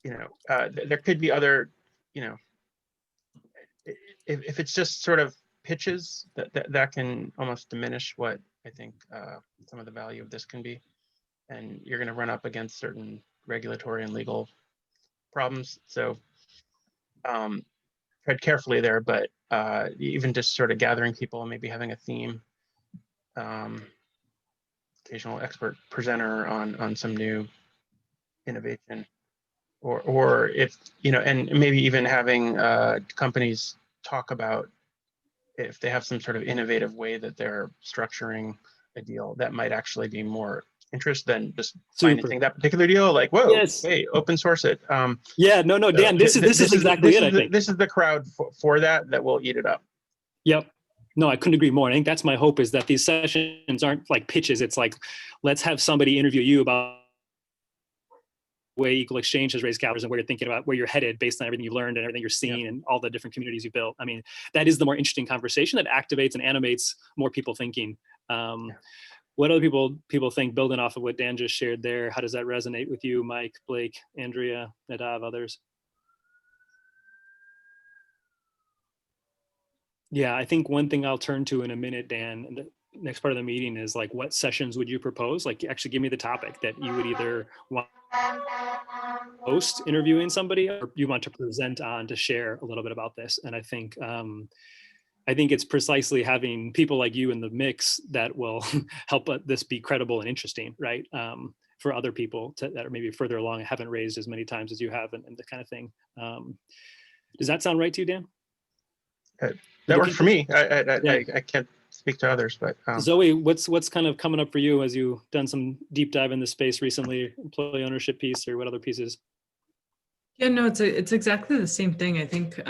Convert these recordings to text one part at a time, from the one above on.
there could be other, if it's just sort of pitches, that can almost diminish what I think some of the value of this can be. And you're going to run up against certain regulatory and legal problems. So tread carefully there, but even just sort of gathering people and maybe having a theme, occasional expert presenter on some new innovation, or if, and maybe even having companies talk about if they have some sort of innovative way that they're structuring a deal that might actually be more interest than just financing that particular deal. Like, whoa, yes. Hey, open source it. Yeah, no, Dan, this is exactly it, I think. This is the crowd for that will eat it up. Yep. No, I couldn't agree more. I think that's my hope, is that these sessions aren't like pitches. It's like, let's have somebody interview you about the way Equal Exchange has raised capital and where you're thinking about where you're headed based on everything you've learned and everything you're seeing and all the different communities you built. I mean, that is the more interesting conversation that activates and animates more people thinking. What other people think, building off of what Dan just shared there? How does that resonate with you, Mike, Blake, Andrea, Nadav, others? Yeah, I think one thing I'll turn to in a minute, Dan, and the next part of the meeting is like, what sessions would you propose? Like, actually give me the topic that you would either want to host interviewing somebody or you want to present on to share a little bit about this. And I think it's precisely having people like you in the mix that will help this be credible and interesting, right? For other people that are maybe further along and haven't raised as many times as you have and the kind of thing. Does that sound right to you, Dan? That works for me. I can't speak to others, but Zoe, what's kind of coming up for you as you've done some deep dive in the space recently, employee ownership piece, or what other pieces? Yeah, no, it's exactly the same thing. I think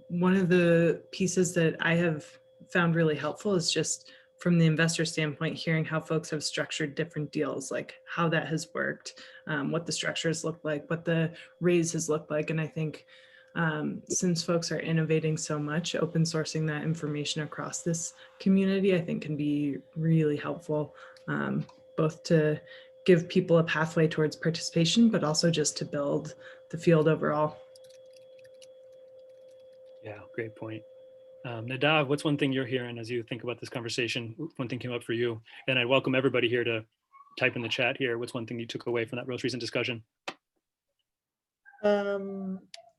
one of the pieces that I have found really helpful is just from the investor standpoint, hearing how folks have structured different deals, like how that has worked, what the structures look like, what the raise has looked like. And I think since folks are innovating so much, open sourcing that information across this community, I think can be really helpful, both to give people a pathway towards participation, but also just to build the field overall. Yeah, great point. Nadav, what's one thing you're hearing as you think about this conversation? One thing came up for you, and I welcome everybody here to type in the chat here. What's one thing you took away from that most recent discussion?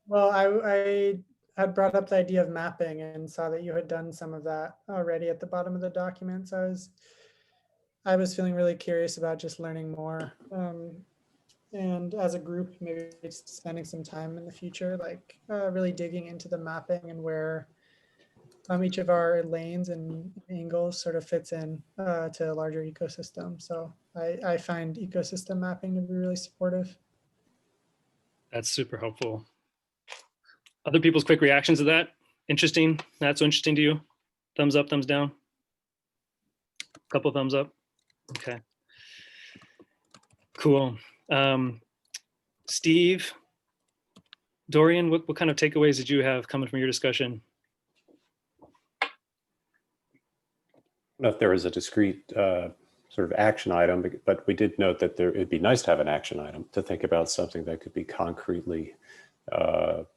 Well, I had brought up the idea of mapping and saw that you had done some of that already at the bottom of the document. So I was feeling really curious about just learning more. And as a group, maybe spending some time in the future, like really digging into the mapping and where each of our lanes and angles sort of fits in to a larger ecosystem. So I find ecosystem mapping to be really supportive. That's super helpful. Other people's quick reactions to that? Interesting? Not so interesting to you? Thumbs up, thumbs down? Couple thumbs up? Okay. Cool. Steve, Dorian, what kind of takeaways did you have coming from your discussion? I don't know if there was a discrete sort of action item, but we did note that it'd be nice to have an action item to think about something that could be concretely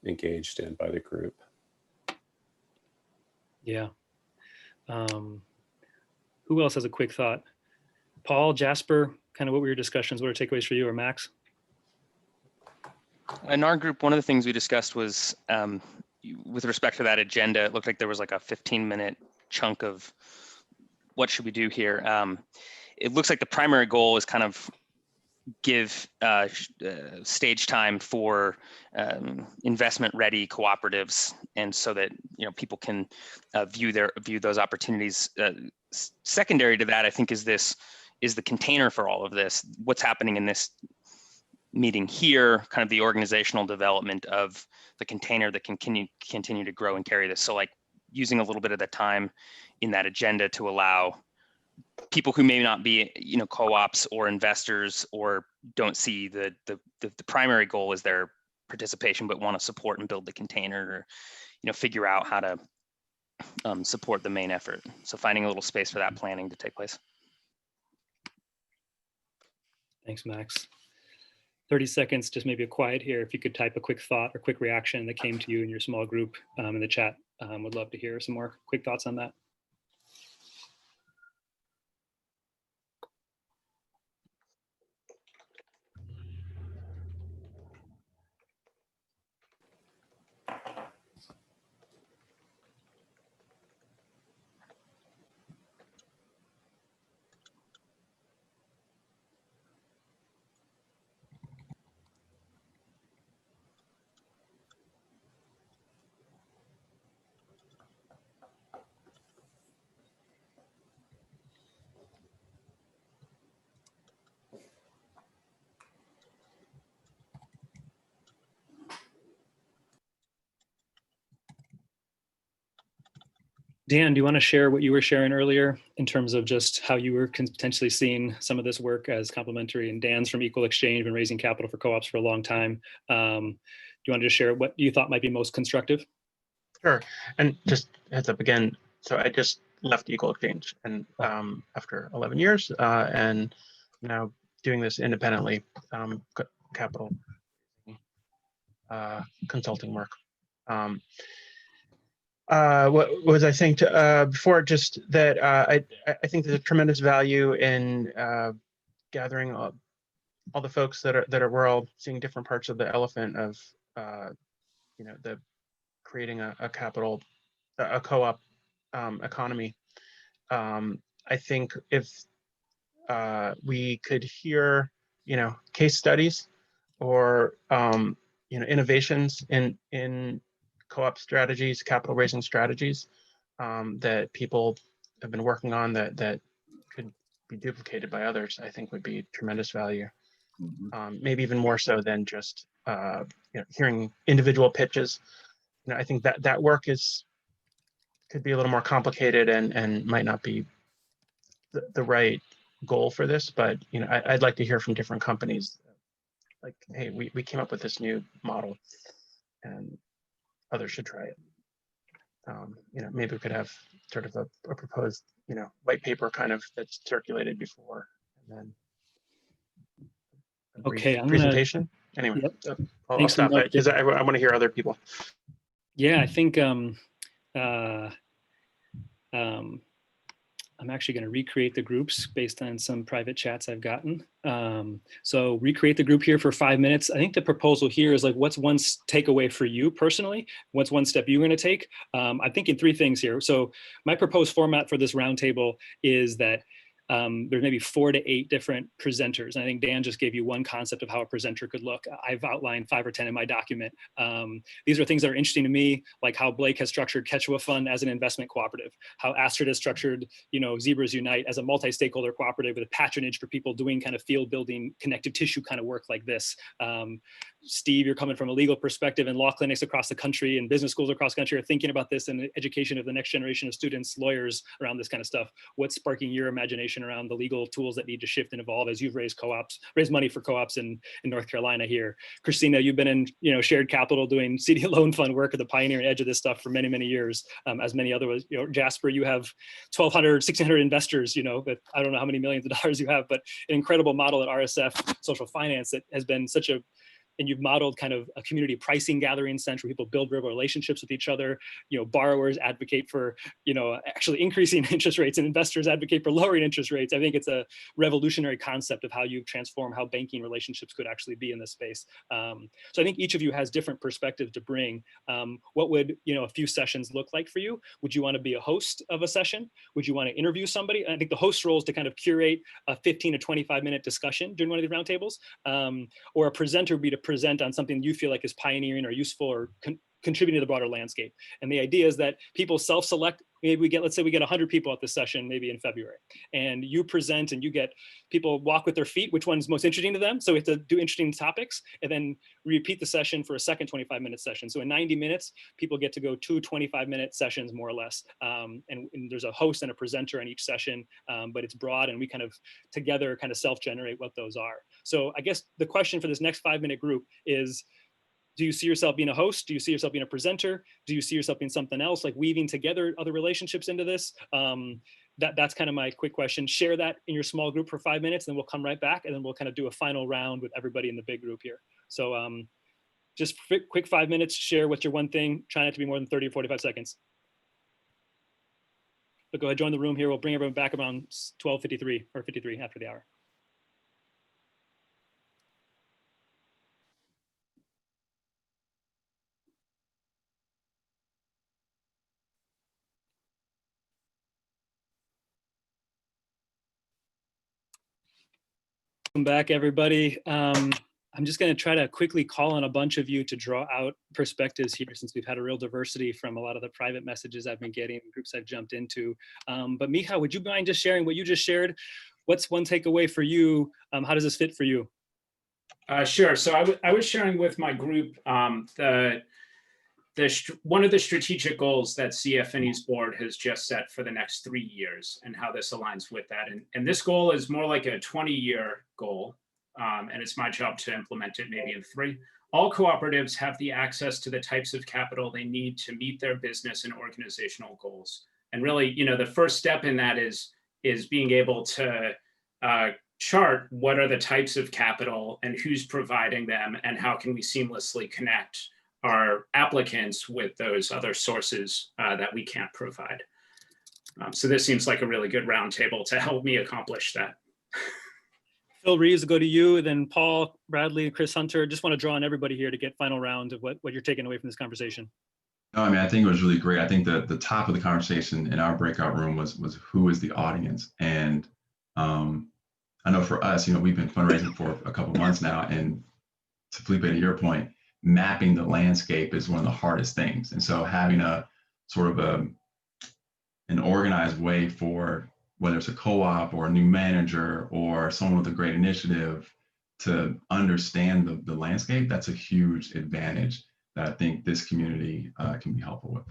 engaged in by the group. Yeah. Who else has a quick thought? Paul, Jasper, kind of what were your discussions? What are takeaways for you, or Max? In our group, one of the things we discussed was with respect to that agenda, it looked like there was like a 15-minute chunk of what should we do here. It looks like the primary goal is kind of give stage time for investment-ready cooperatives, and so that people can view those opportunities. Secondary to that, I think, is the container for all of this. What's happening in this meeting here, kind of the organizational development of the container that can continue to grow and carry this. So like using a little bit of the time in that agenda to allow people who may not be, co-ops or investors or don't see the primary goal as their participation, but want to support and build the container, or figure out how to support the main effort. So finding a little space for that planning to take place. Thanks, Max. 30 seconds, just maybe a quiet here. If you could type a quick thought or quick reaction that came to you in your small group in the chat. Would love to hear some more quick thoughts on that. Dan, do you want to share what you were sharing earlier in terms of just how you were potentially seeing some of this work as complementary? And Dan's from Equal Exchange, been raising capital for co-ops for a long time. Do you want to just share what you thought might be most constructive? Sure. And just heads up again. So I just left Equal Exchange and after 11 years and now doing this independently, capital consulting work. What was I saying before? Just that I think there's a tremendous value in gathering all the folks we're all seeing different parts of the elephant of the creating a co-op economy. I think if we could hear case studies or innovations in co-op strategies, capital raising strategies that people have been working on that could be duplicated by others, I think would be tremendous value. Maybe even more so than just hearing individual pitches. I think that work could be a little more complicated and might not be the right goal for this, but I'd like to hear from different companies like, hey, we came up with this new model and others should try it. Maybe we could have sort of a proposed, white paper kind of that's circulated before, and then a brief presentation. Anyway, yep. I'll stop that because I want to hear other people. Yeah, I think I'm actually going to recreate the groups based on some private chats I've gotten. So recreate the group here for 5 minutes. I think the proposal here is like, what's one takeaway for you personally? What's one step you're going to take? I'm thinking 3 things here. So my proposed format for this roundtable is that there's maybe 4 to 8 different presenters. And I think Dan just gave you one concept of how a presenter could look. I've outlined 5 or 10 in my document. These are things that are interesting to me, like how Blake has structured Quechua Fund as an investment cooperative, how Astrid has structured, Zebras Unite as a multi-stakeholder cooperative with a patronage for people doing kind of field building, connective tissue kind of work like this. Steve, you're coming from a legal perspective, and law clinics across the country and business schools across the country are thinking about this and the education of the next generation of students, lawyers around this kind of stuff. What's sparking your imagination around the legal tools that need to shift and evolve as you've raised money for co-ops in North Carolina here? Christina, you've been in shared capital doing CD loan fund work at the pioneering edge of this stuff for many, many years, as many others. Jasper, you have 1,200, 1,600 investors, but I don't know how many millions of dollars you have, but an incredible model at RSF Social Finance that has been and you've modeled kind of a community pricing gathering sense where people build real relationships with each other. Borrowers advocate for, actually increasing interest rates, and investors advocate for lowering interest rates. I think it's a revolutionary concept of how you transform how banking relationships could actually be in this space. So I think each of you has different perspectives to bring. What would, a few sessions look like for you? Would you want to be a host of a session? Would you want to interview somebody? I think the host role is to kind of curate a 15 to 25-minute discussion during one of the roundtables, or a presenter would be to present on something you feel like is pioneering or useful or contributing to the broader landscape. And the idea is that people self-select. Maybe let's say we get 100 people at this session, maybe in February, and you present and you get people walk with their feet, which one's most interesting to them. So we have to do interesting topics and then repeat the session for a second 25-minute session. So in 90 minutes, people get to go 2 25-minute sessions, more or less. And there's a host and a presenter in each session, but it's broad, and we kind of together kind of self-generate what those are. So I guess the question for this next 5-minute group is, do you see yourself being a host? Do you see yourself being a presenter? Do you see yourself being something else, like weaving together other relationships into this? that's kind of my quick question. Share that in your small group for 5 minutes, then we'll come right back, and then we'll kind of do a final round with everybody in the big group here. So just quick 5 minutes, share what's your one thing, try not to be more than 30 or 45 seconds. But go ahead, join the room here. We'll bring everyone back around 12:53 or 53 after the hour. Welcome back, everybody. I'm just going to try to quickly call on a bunch of you to draw out perspectives here, since we've had a real diversity from a lot of the private messages I've been getting, groups I've jumped into. But Micha, would you mind just sharing what you just shared? What's one takeaway for you? How does this fit for you? Sure. So I was sharing with my group one of the strategic goals that CFNE's board has just set for the next 3 years, and how this aligns with that. And this goal is more like a 20-year goal. And it's my job to implement it maybe in 3. All cooperatives have the access to the types of capital they need to meet their business and organizational goals. And really, the first step in that is being able to chart what are the types of capital and who's providing them, and how can we seamlessly connect our applicants with those other sources that we can't provide. So this seems like a really good roundtable to help me accomplish that. Phil Reeves, go to you, then Paul, Bradley, Chris Hunter. Just want to draw on everybody here to get final round of what you're taking away from this conversation. No, I mean, I think it was really great. I think the top of the conversation in our breakout room was who is the audience. And I know for us, we've been fundraising for a couple months now, and to Felipe, to your point, mapping the landscape is one of the hardest things. And so having a sort of an organized way for whether it's a co-op or a new manager or someone with a great initiative to understand the landscape, that's a huge advantage that I think this community can be helpful with.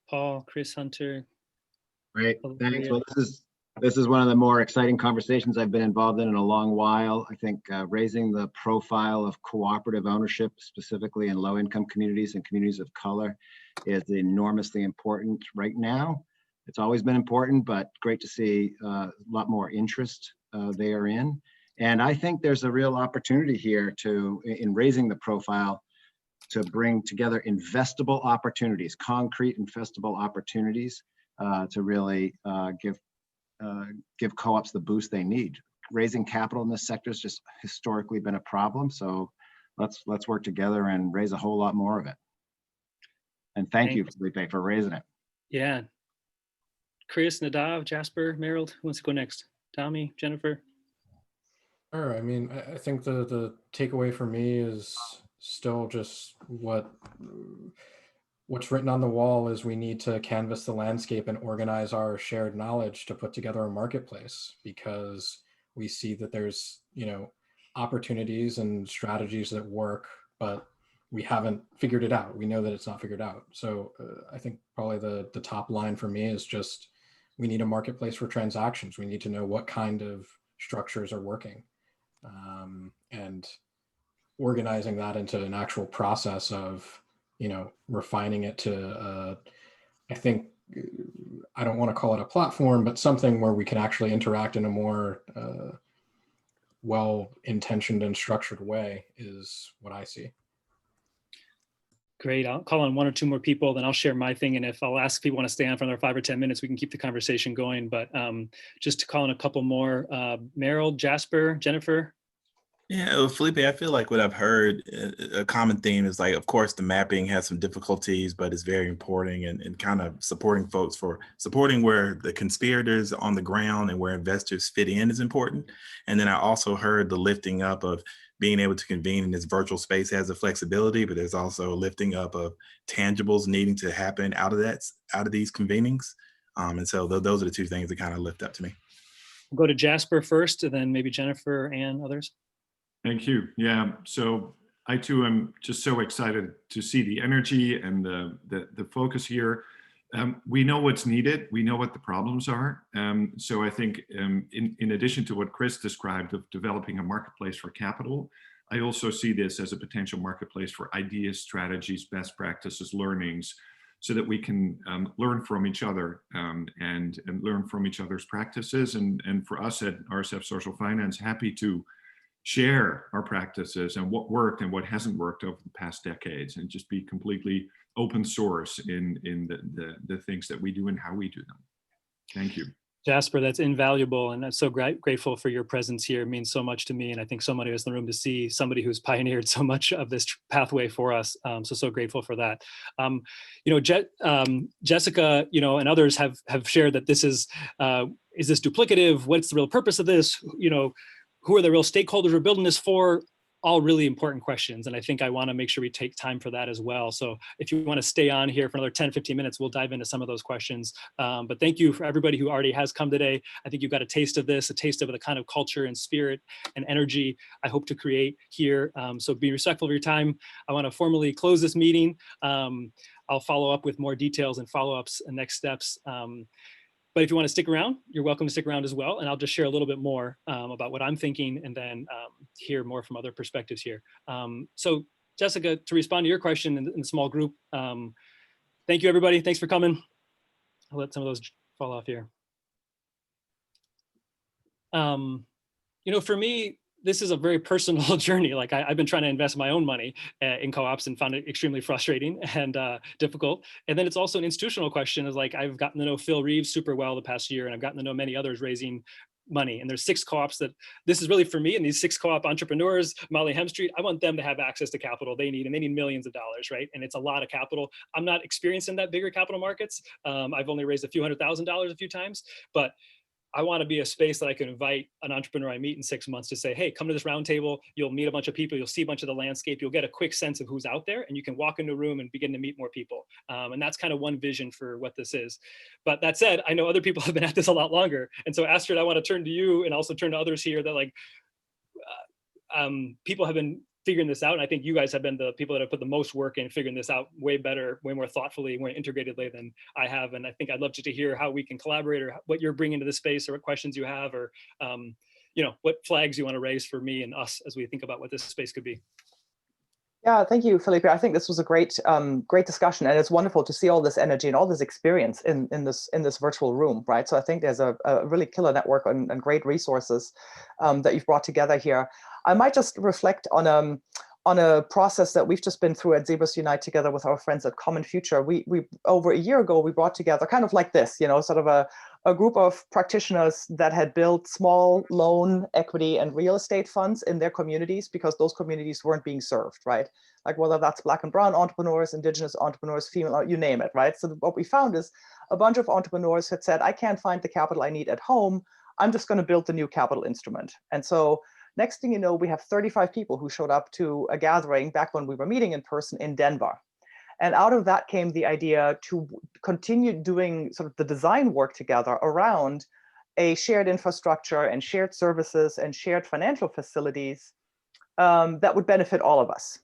Paul, Chris Hunter. Great, thanks. Well, this is one of the more exciting conversations I've been involved in a long while. I think raising the profile of cooperative ownership, specifically in low-income communities and communities of color, is enormously important right now. It's always been important, but great to see a lot more interest they are in. And I think there's a real opportunity here in raising the profile, to bring together investable opportunities, concrete investable opportunities to really give co-ops the boost they need. Raising capital in this sector has just historically been a problem. So let's work together and raise a whole lot more of it. And thank you, Felipe, for raising it. Yeah. Chris, Nadav, Jasper, Merrill, who wants to go next? Tommy, Jennifer? Sure. I mean, I think the takeaway for me is still just what's written on the wall is we need to canvass the landscape and organize our shared knowledge to put together a marketplace, because we see that there's, opportunities and strategies that work, but we haven't figured it out. We know that it's not figured out. So I think probably the top line for me is just, we need a marketplace for transactions. We need to know what kind of structures are working, and organizing that into an actual process of, refining it to, I think, I don't want to call it a platform, but something where we can actually interact in a more well-intentioned and structured way is what I see. Great. I'll call on 1 or 2 more people, then I'll share my thing. And if I'll ask people want to stay on for another 5 or 10 minutes, we can keep the conversation going. But just to call on a couple more, Merrill, Jasper, Jennifer. Yeah, well, Felipe, I feel like what I've heard, a common theme is like, of course, the mapping has some difficulties, but it's very important, and kind of supporting folks for supporting where the conspirators on the ground and where investors fit in is important. And then I also heard the lifting up of being able to convene in this virtual space has a flexibility, but there's also a lifting up of tangibles needing to happen out of these convenings. And so those are the 2 things that kind of lift up to me. We'll go to Jasper first, and then maybe Jennifer and others. Thank you. Yeah, so I too am just so excited to see the energy and the focus here. We know what's needed. We know what the problems are. So I think in addition to what Chris described of developing a marketplace for capital, I also see this as a potential marketplace for ideas, strategies, best practices, learnings so that we can learn from each other and learn from each other's practices. And for us at RSF Social Finance, happy to share our practices and what worked and what hasn't worked over the past decades, and just be completely open source in the things that we do and how we do them. Thank you. Jasper, that's invaluable. And I'm so grateful for your presence here. It means so much to me. And I think so many of us in the room to see somebody who's pioneered so much of this pathway for us. So grateful for that. Jessica, and others have shared that this is this duplicative? What's the real purpose of this? Who are the real stakeholders we're building this for? All really important questions. And I think I want to make sure we take time for that as well. So if you want to stay on here for another 10, 15 minutes, we'll dive into some of those questions. But thank you for everybody who already has come today. I think you've got a taste of this, a taste of the kind of culture and spirit and energy I hope to create here. So be respectful of your time. I want to formally close this meeting. I'll follow up with more details and follow-ups and next steps. But if you want to stick around, you're welcome to stick around as well. And I'll just share a little bit more about what I'm thinking, and then hear more from other perspectives here. So Jessica, to respond to your question in the small group, thank you, everybody. Thanks for coming. I'll let some of those fall off here. For me, this is a very personal journey. Like I've been trying to invest my own money in co-ops and found it extremely frustrating and difficult. And then it's also an institutional question, is like, I've gotten to know Phil Reeves super well the past year, and I've gotten to know many others raising money. And there's 6 co-ops that this is really for me, and these 6 co-op entrepreneurs, Molly Hemstreet, I want them to have access to capital they need, and they need millions of dollars, right? And it's a lot of capital. I'm not experienced in that bigger capital markets. I've only raised a few $100,000 a few times, but I want to be a space that I can invite an entrepreneur I meet in 6 months to say, hey, come to this roundtable. You'll meet a bunch of people. You'll see a bunch of the landscape. You'll get a quick sense of who's out there, and you can walk into a room and begin to meet more people. And that's kind of one vision for what this is. But that said, I know other people have been at this a lot longer. And so Astrid, I want to turn to you and also turn to others here that people have been figuring this out. And I think you guys have been the people that have put the most work in figuring this out way better, way more thoughtfully, more integratedly than I have. And I think I'd love to hear how we can collaborate, or what you're bringing to the space, or what questions you have, or what flags you want to raise for me and us as we think about what this space could be. Yeah, thank you, Felipe. I think this was a great discussion, and it's wonderful to see all this energy and all this experience in this virtual room, right? So I think there's a really killer network and great resources that you've brought together here. I might just reflect on a process that we've just been through at Zebras Unite together with our friends at Common Future. We over a year ago, we brought together kind of like this, sort of a group of practitioners that had built small loan, equity, and real estate funds in their communities, because those communities weren't being served, right? Like whether that's Black and Brown entrepreneurs, Indigenous entrepreneurs, female, you name it, right? So what we found is a bunch of entrepreneurs had said, I can't find the capital I need at home. I'm just going to build the new capital instrument. And so next thing you know, we have 35 people who showed up to a gathering back when we were meeting in person in Denver. And out of that came the idea to continue doing sort of the design work together around a shared infrastructure and shared services and shared financial facilities that would benefit all of us.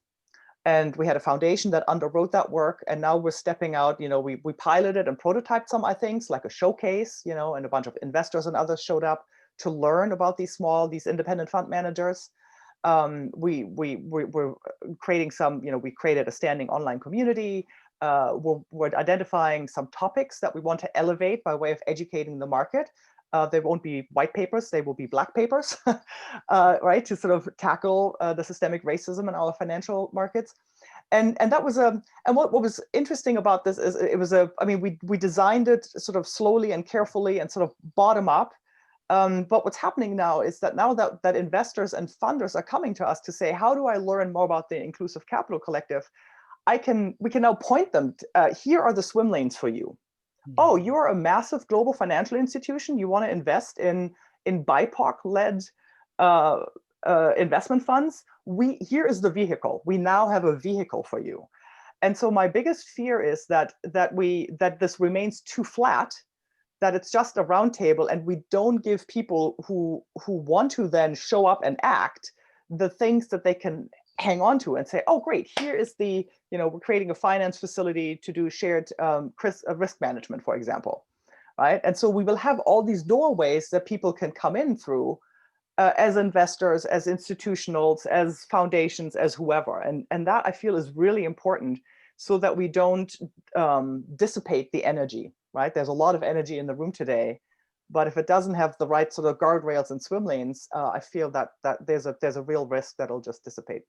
And we had a foundation that underwrote that work. And now we're stepping out, we piloted and prototyped some, things like a showcase, and a bunch of investors and others showed up to learn about these independent fund managers. We're creating we created a standing online community. We're identifying some topics that we want to elevate by way of educating the market. They won't be white papers, they will be black papers, right, to sort of tackle the systemic racism in our financial markets. And that was and what was interesting about this is we designed it sort of slowly and carefully and sort of bottom up. But what's happening now is that that investors and funders are coming to us to say, how do I learn more about the Inclusive Capital Collective? We can now point them, here are the swim lanes for you. Oh, you're a massive global financial institution. You want to invest in BIPOC-led investment funds. Here is the vehicle. We now have a vehicle for you. And so my biggest fear is that this remains too flat, that it's just a roundtable, and we don't give people who want to then show up and act the things that they can hang on to and say, oh, great, here is we're creating a finance facility to do shared risk management, for example, right? And so we will have all these doorways that people can come in through as investors, as institutionals, as foundations, as whoever. And that I feel is really important, so that we don't dissipate the energy, right? There's a lot of energy in the room today, but if it doesn't have the right sort of guardrails and swim lanes, I feel that there's a real risk that'll just dissipate.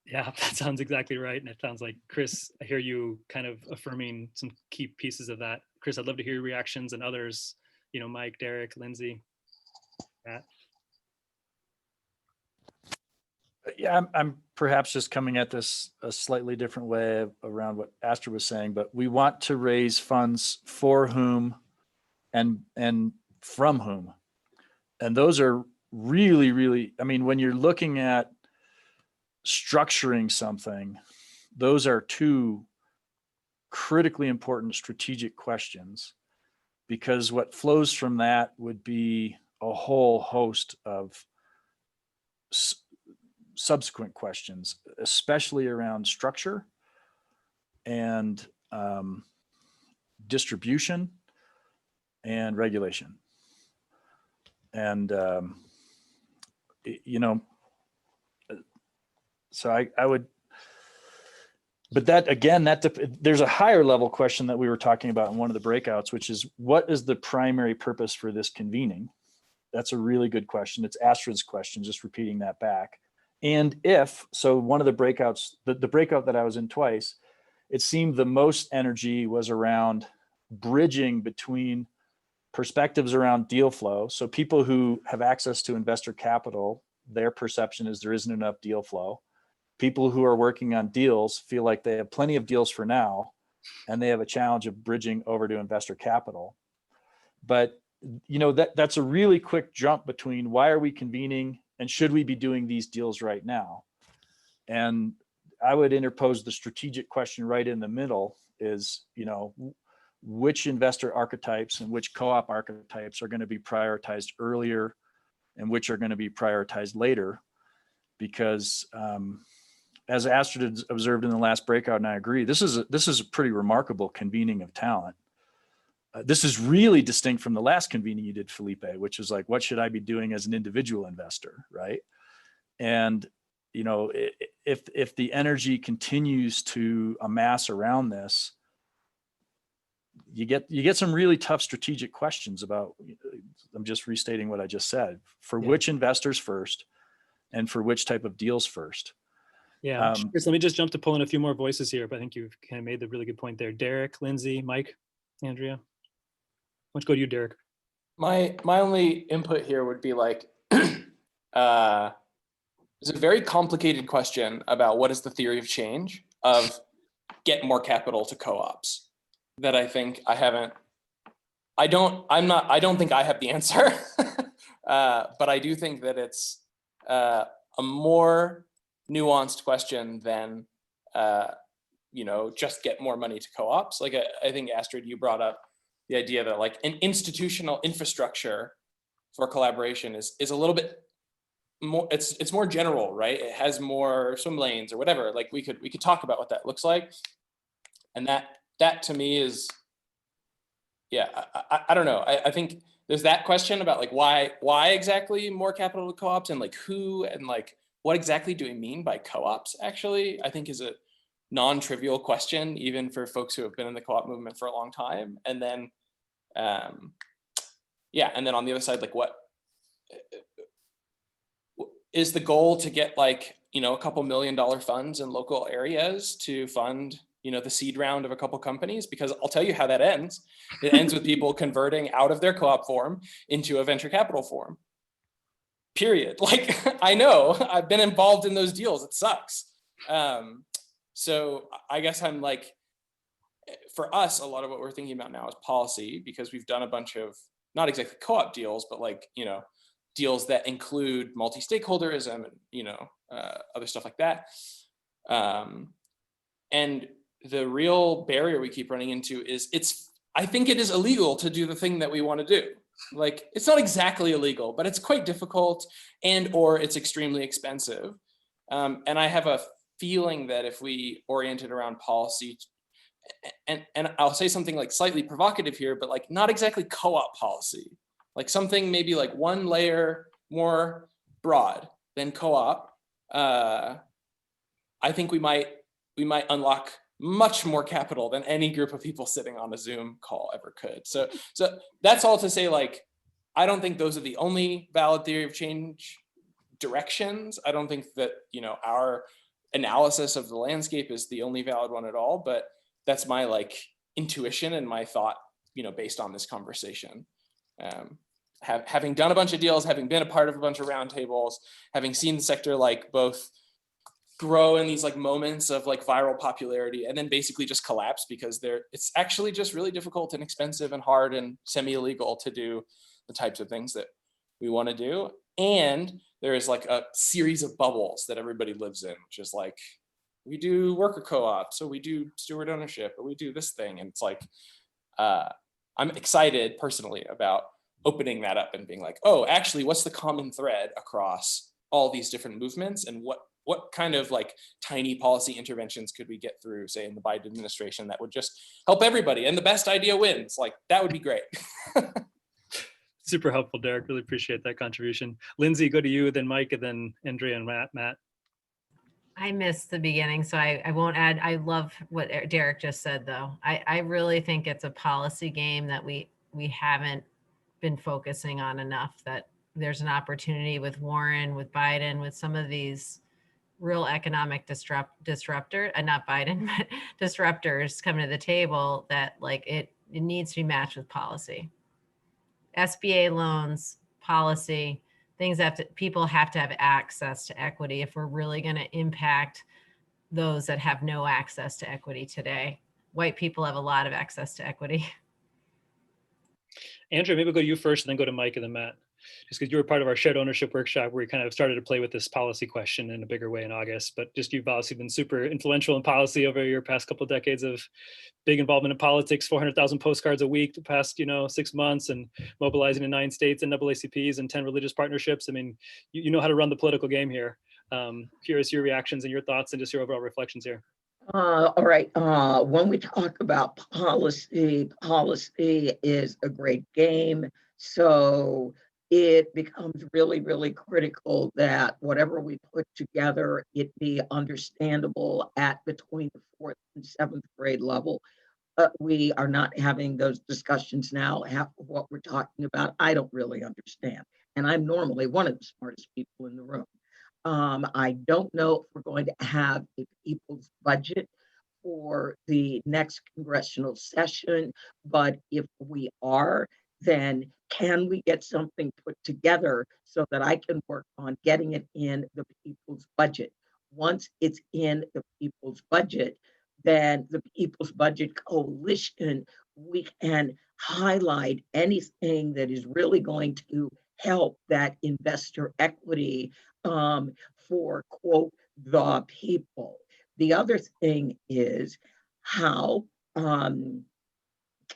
Yeah, that sounds exactly right. And it sounds like, Chris, I hear you kind of affirming some key pieces of that. Chris, I'd love to hear your reactions, and others, you know, Mike, Derek, Lindsay, Matt. Yeah, I'm perhaps just coming at this a slightly different way around what Astrid was saying, but we want to raise funds for whom and from whom. And those are really, really, I mean, when you're looking at structuring something, those are two critically important strategic questions, because what flows from that would be a whole host of subsequent questions, especially around structure and distribution and regulation. And, you know, so I would, but that again, there's a higher level question that we were talking about in one of the breakouts, which is, what is the primary purpose for this convening? That's a really good question. It's Astrid's question, just repeating that back. And if, so one of the breakouts, the breakout that I was in twice, it seemed the most energy was around bridging between perspectives around deal flow. So people who have access to investor capital, their perception is there isn't enough deal flow. People who are working on deals feel like they have plenty of deals for now, and they have a challenge of bridging over to investor capital. But you know, that's a really quick jump between why are we convening and should we be doing these deals right now? And I would interpose the strategic question right in the middle is, you know, which investor archetypes and which co-op archetypes are going to be prioritized earlier and which are going to be prioritized later? Because as Astrid observed in the last breakout, and I agree, this is a pretty remarkable convening of talent. This is really distinct from the last convening you did, Felipe, which is like, what should I be doing as an individual investor, right? And you know, if the energy continues to amass around this, you get some really tough strategic questions about. I'm just restating what I just said. For which investors first, and for which type of deals first. Yeah, Chris, let me just jump to pull in a few more voices here, but I think you've kind of made the really good point there. Derek, Lindsay, Mike, Andrea. Let's go to you, Derek. My only input here would be like, it's a very complicated question about what is the theory of change of get more capital to co-ops that I think I don't think I have the answer, but I do think that it's a more nuanced question than, you know, just get more money to co-ops. Like I think Astrid, you brought up the idea that like an institutional infrastructure for collaboration is a little bit more, it's more general, right? It has more swim lanes or whatever. Like we could talk about what that looks like. And that to me is, yeah, I don't know. I think there's that question about like why exactly more capital to co-ops, and like who, and like what exactly do we mean by co-ops actually, I think is a non-trivial question, even for folks who have been in the co-op movement for a long time. And then, yeah, and then on the other side, like what is the goal to get, like, you know, a couple $1 million funds in local areas to fund, you know, the seed round of a couple companies? Because I'll tell you how that ends. It ends with people converting out of their co-op form into a venture capital form. Period. Like, I know, I've been involved in those deals. It sucks. So I guess I'm like, for us, a lot of what we're thinking about now is policy, because we've done a bunch of, not exactly co-op deals, but like, you know, deals that include multi-stakeholderism and, you know, other stuff like that. And the real barrier we keep running into is I think it is illegal to do the thing that we want to do. Like, it's not exactly illegal, but it's quite difficult, or it's extremely expensive. And I have a feeling that if we oriented around policy, and I'll say something like slightly provocative here, but like not exactly co-op policy, like something maybe like one layer more broad than co-op, I I think we might unlock much more capital than any group of people sitting on a Zoom call ever could. So that's all to say, like, I don't think those are the only valid theory of change directions. I don't think that, you know, our analysis of the landscape is the only valid one at all, but that's my like intuition and my thought, you know, based on this conversation. Having done a bunch of deals, having been a part of a bunch of roundtables, having seen the sector like both grow in these like moments of like viral popularity and then basically just collapse because it's actually just really difficult and expensive and hard and semi-illegal to do the types of things that we want to do. And there is like a series of bubbles that everybody lives in, which is like, we do worker co-op, so we do steward ownership, or we do this thing. And it's like, I'm excited personally about opening that up and being like, oh, actually, what's the common thread across all these different movements, and what kind of like tiny policy interventions could we get through, say, in the Biden administration that would just help everybody and the best idea wins? Like, that would be great. Super helpful, Derek. Really appreciate that contribution. Lindsay, go to you, then Mike, and then Andrea and Matt. I missed the beginning, so I won't add. I love what Derek just said, though. I really think it's a policy game that we haven't been focusing on enough, that there's an opportunity with Warren, with Biden, with some of these real economic disruptor, not Biden, but disruptors coming to the table, that like it needs to be matched with policy. SBA loans, policy, things that people have to have access to equity if we're really going to impact those that have no access to equity today. White people have a lot of access to equity. Andrea, maybe we'll go to you first and then go to Mike and then Matt. Just because you were part of our shared ownership workshop where we kind of started to play with this policy question in a bigger way in August, but just you've obviously been super influential in policy over your past couple of decades of big involvement in politics, 400,000 postcards a week the past, 6 months, and mobilizing in 9 states and NAACPs and 10 religious partnerships. I mean, you know how to run the political game here. Curious your reactions and your thoughts and just your overall reflections here. All right. When we talk about policy is a great game. So it becomes really, really critical that whatever we put together, it be understandable at between the 4th and 7th grade level. We are not having those discussions now. Half of what we're talking about, I don't really understand. And I'm normally one of the smartest people in the room. I don't know if we're going to have a people's budget for the next congressional session, but if we are, then can we get something put together so that I can work on getting it in the people's budget? Once it's in the people's budget, then the People's Budget Coalition, we can highlight anything that is really going to help that investor equity for, quote, the people. The other thing is how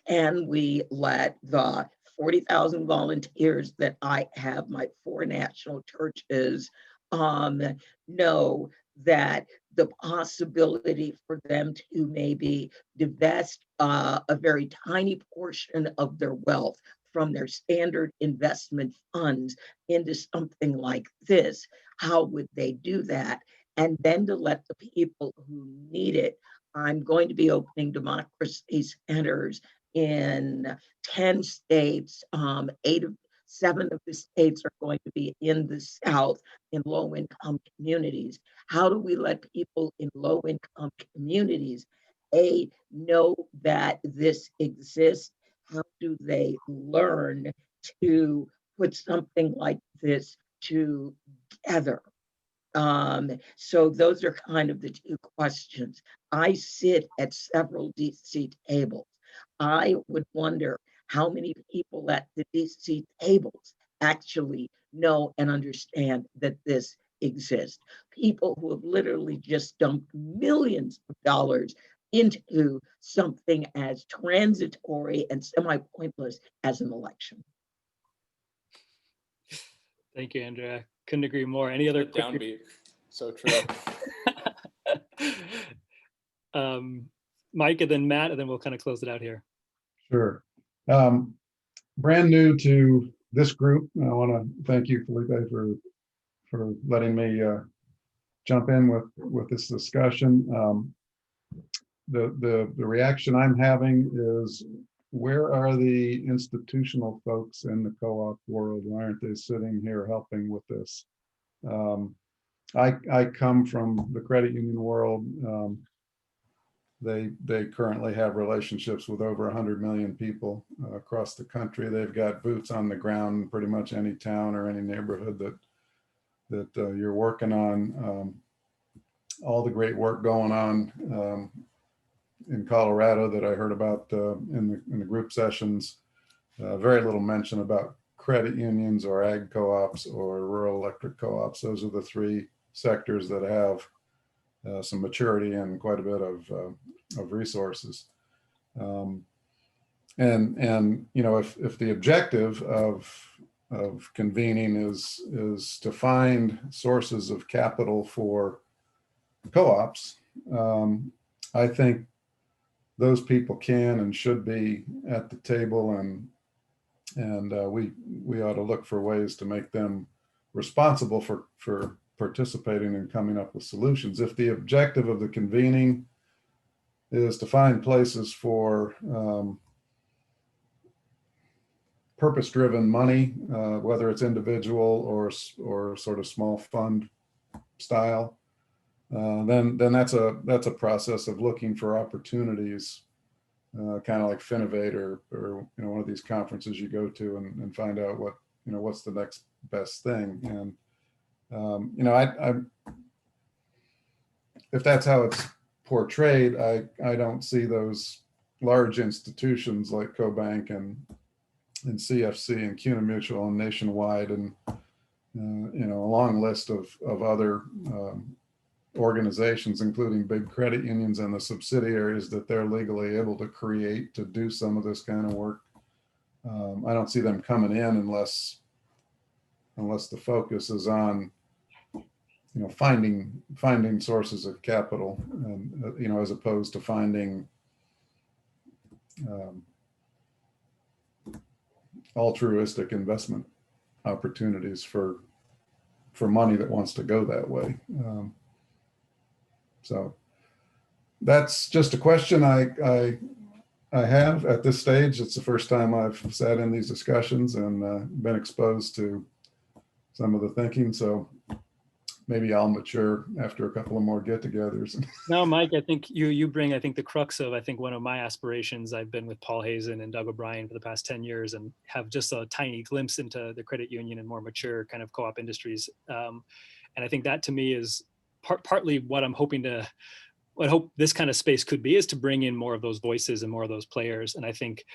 can we let the 40,000 volunteers that I have, my 4 national churches, know that the possibility for them to maybe divest a very tiny portion of their wealth from their standard investment funds into something like this, how would they do that? And then to let the people who need it, I'm going to be opening democracy centers in 10 states. 7 of the states are going to be in the South in low-income communities. How do we let people in low-income communities, A, know that this exists? How do they learn to put something like this together? So those are kind of the 2 questions. I sit at several DC tables. I would wonder how many people at the DC tables actually know and understand that this exists. People who have literally just dumped millions of dollars into something as transitory and semi-pointless as an election. Thank you, Andrea. Couldn't agree more. Any other quick... Downbeat. So true. Mike and then Matt, and then we'll kind of close it out here. Sure. Brand new to this group. I want to thank you, Felipe, for letting me jump in with this discussion. The reaction I'm having is, where are the institutional folks in the co-op world? Why aren't they sitting here helping with this? I come from the credit union world. They currently have relationships with over 100 million people across the country. They've got boots on the ground in pretty much any town or any neighborhood that you're working on. All the great work going on in Colorado that I heard about in the group sessions. Very little mention about credit unions or ag co-ops or rural electric co-ops. Those are the three sectors that have some maturity and quite a bit of resources. And you know, if the objective of convening is to find sources of capital for co-ops, I think those people can and should be at the table, and we ought to look for ways to make them responsible for participating and coming up with solutions. If the objective of the convening is to find places for purpose-driven money, whether it's individual or sort of small fund style, then that's a process of looking for opportunities, kind of like Finovate or you know, one of these conferences you go to and find out what, you know, what's the next best thing. And you know, I if that's how it's portrayed, I don't see those large institutions like CoBank and CFC and CUNA Mutual and Nationwide and you know, a long list of other organizations, including big credit unions and the subsidiaries that they're legally able to create to do some of this kind of work. I don't see them coming in unless the focus is on, you know, finding sources of capital, and you know, as opposed to finding altruistic investment opportunities for money that wants to go that way. So that's just a question I have at this stage. It's the first time I've sat in these discussions and been exposed to some of the thinking. So maybe I'll mature after a couple of more get-togethers. No, Mike, I think you bring, I think, the crux of, I think, one of my aspirations. I've been with Paul Hazen and Doug O'Brien for the past 10 years and have just a tiny glimpse into the credit union and more mature kind of co-op industries. And I think that to me is partly what I'm hoping to, what I hope this kind of space could be, is to bring in more of those voices and more of those players. And I think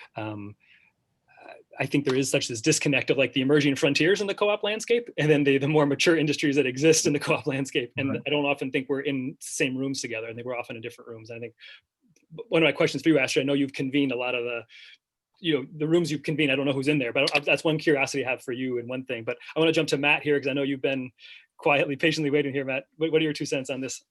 there is such this disconnect of like the emerging frontiers in the co-op landscape and then the more mature industries that exist in the co-op landscape. And right. I don't often think we're in the same rooms together. I think we're often in different rooms. And I think one of my questions for you, Ashley, I know you've convened a lot of the rooms you've convened. I don't know who's in there, but that's one curiosity I have for you and one thing. But I want to jump to Matt here because I know you've been quietly, patiently waiting here. Matt, what are your 2 cents on this?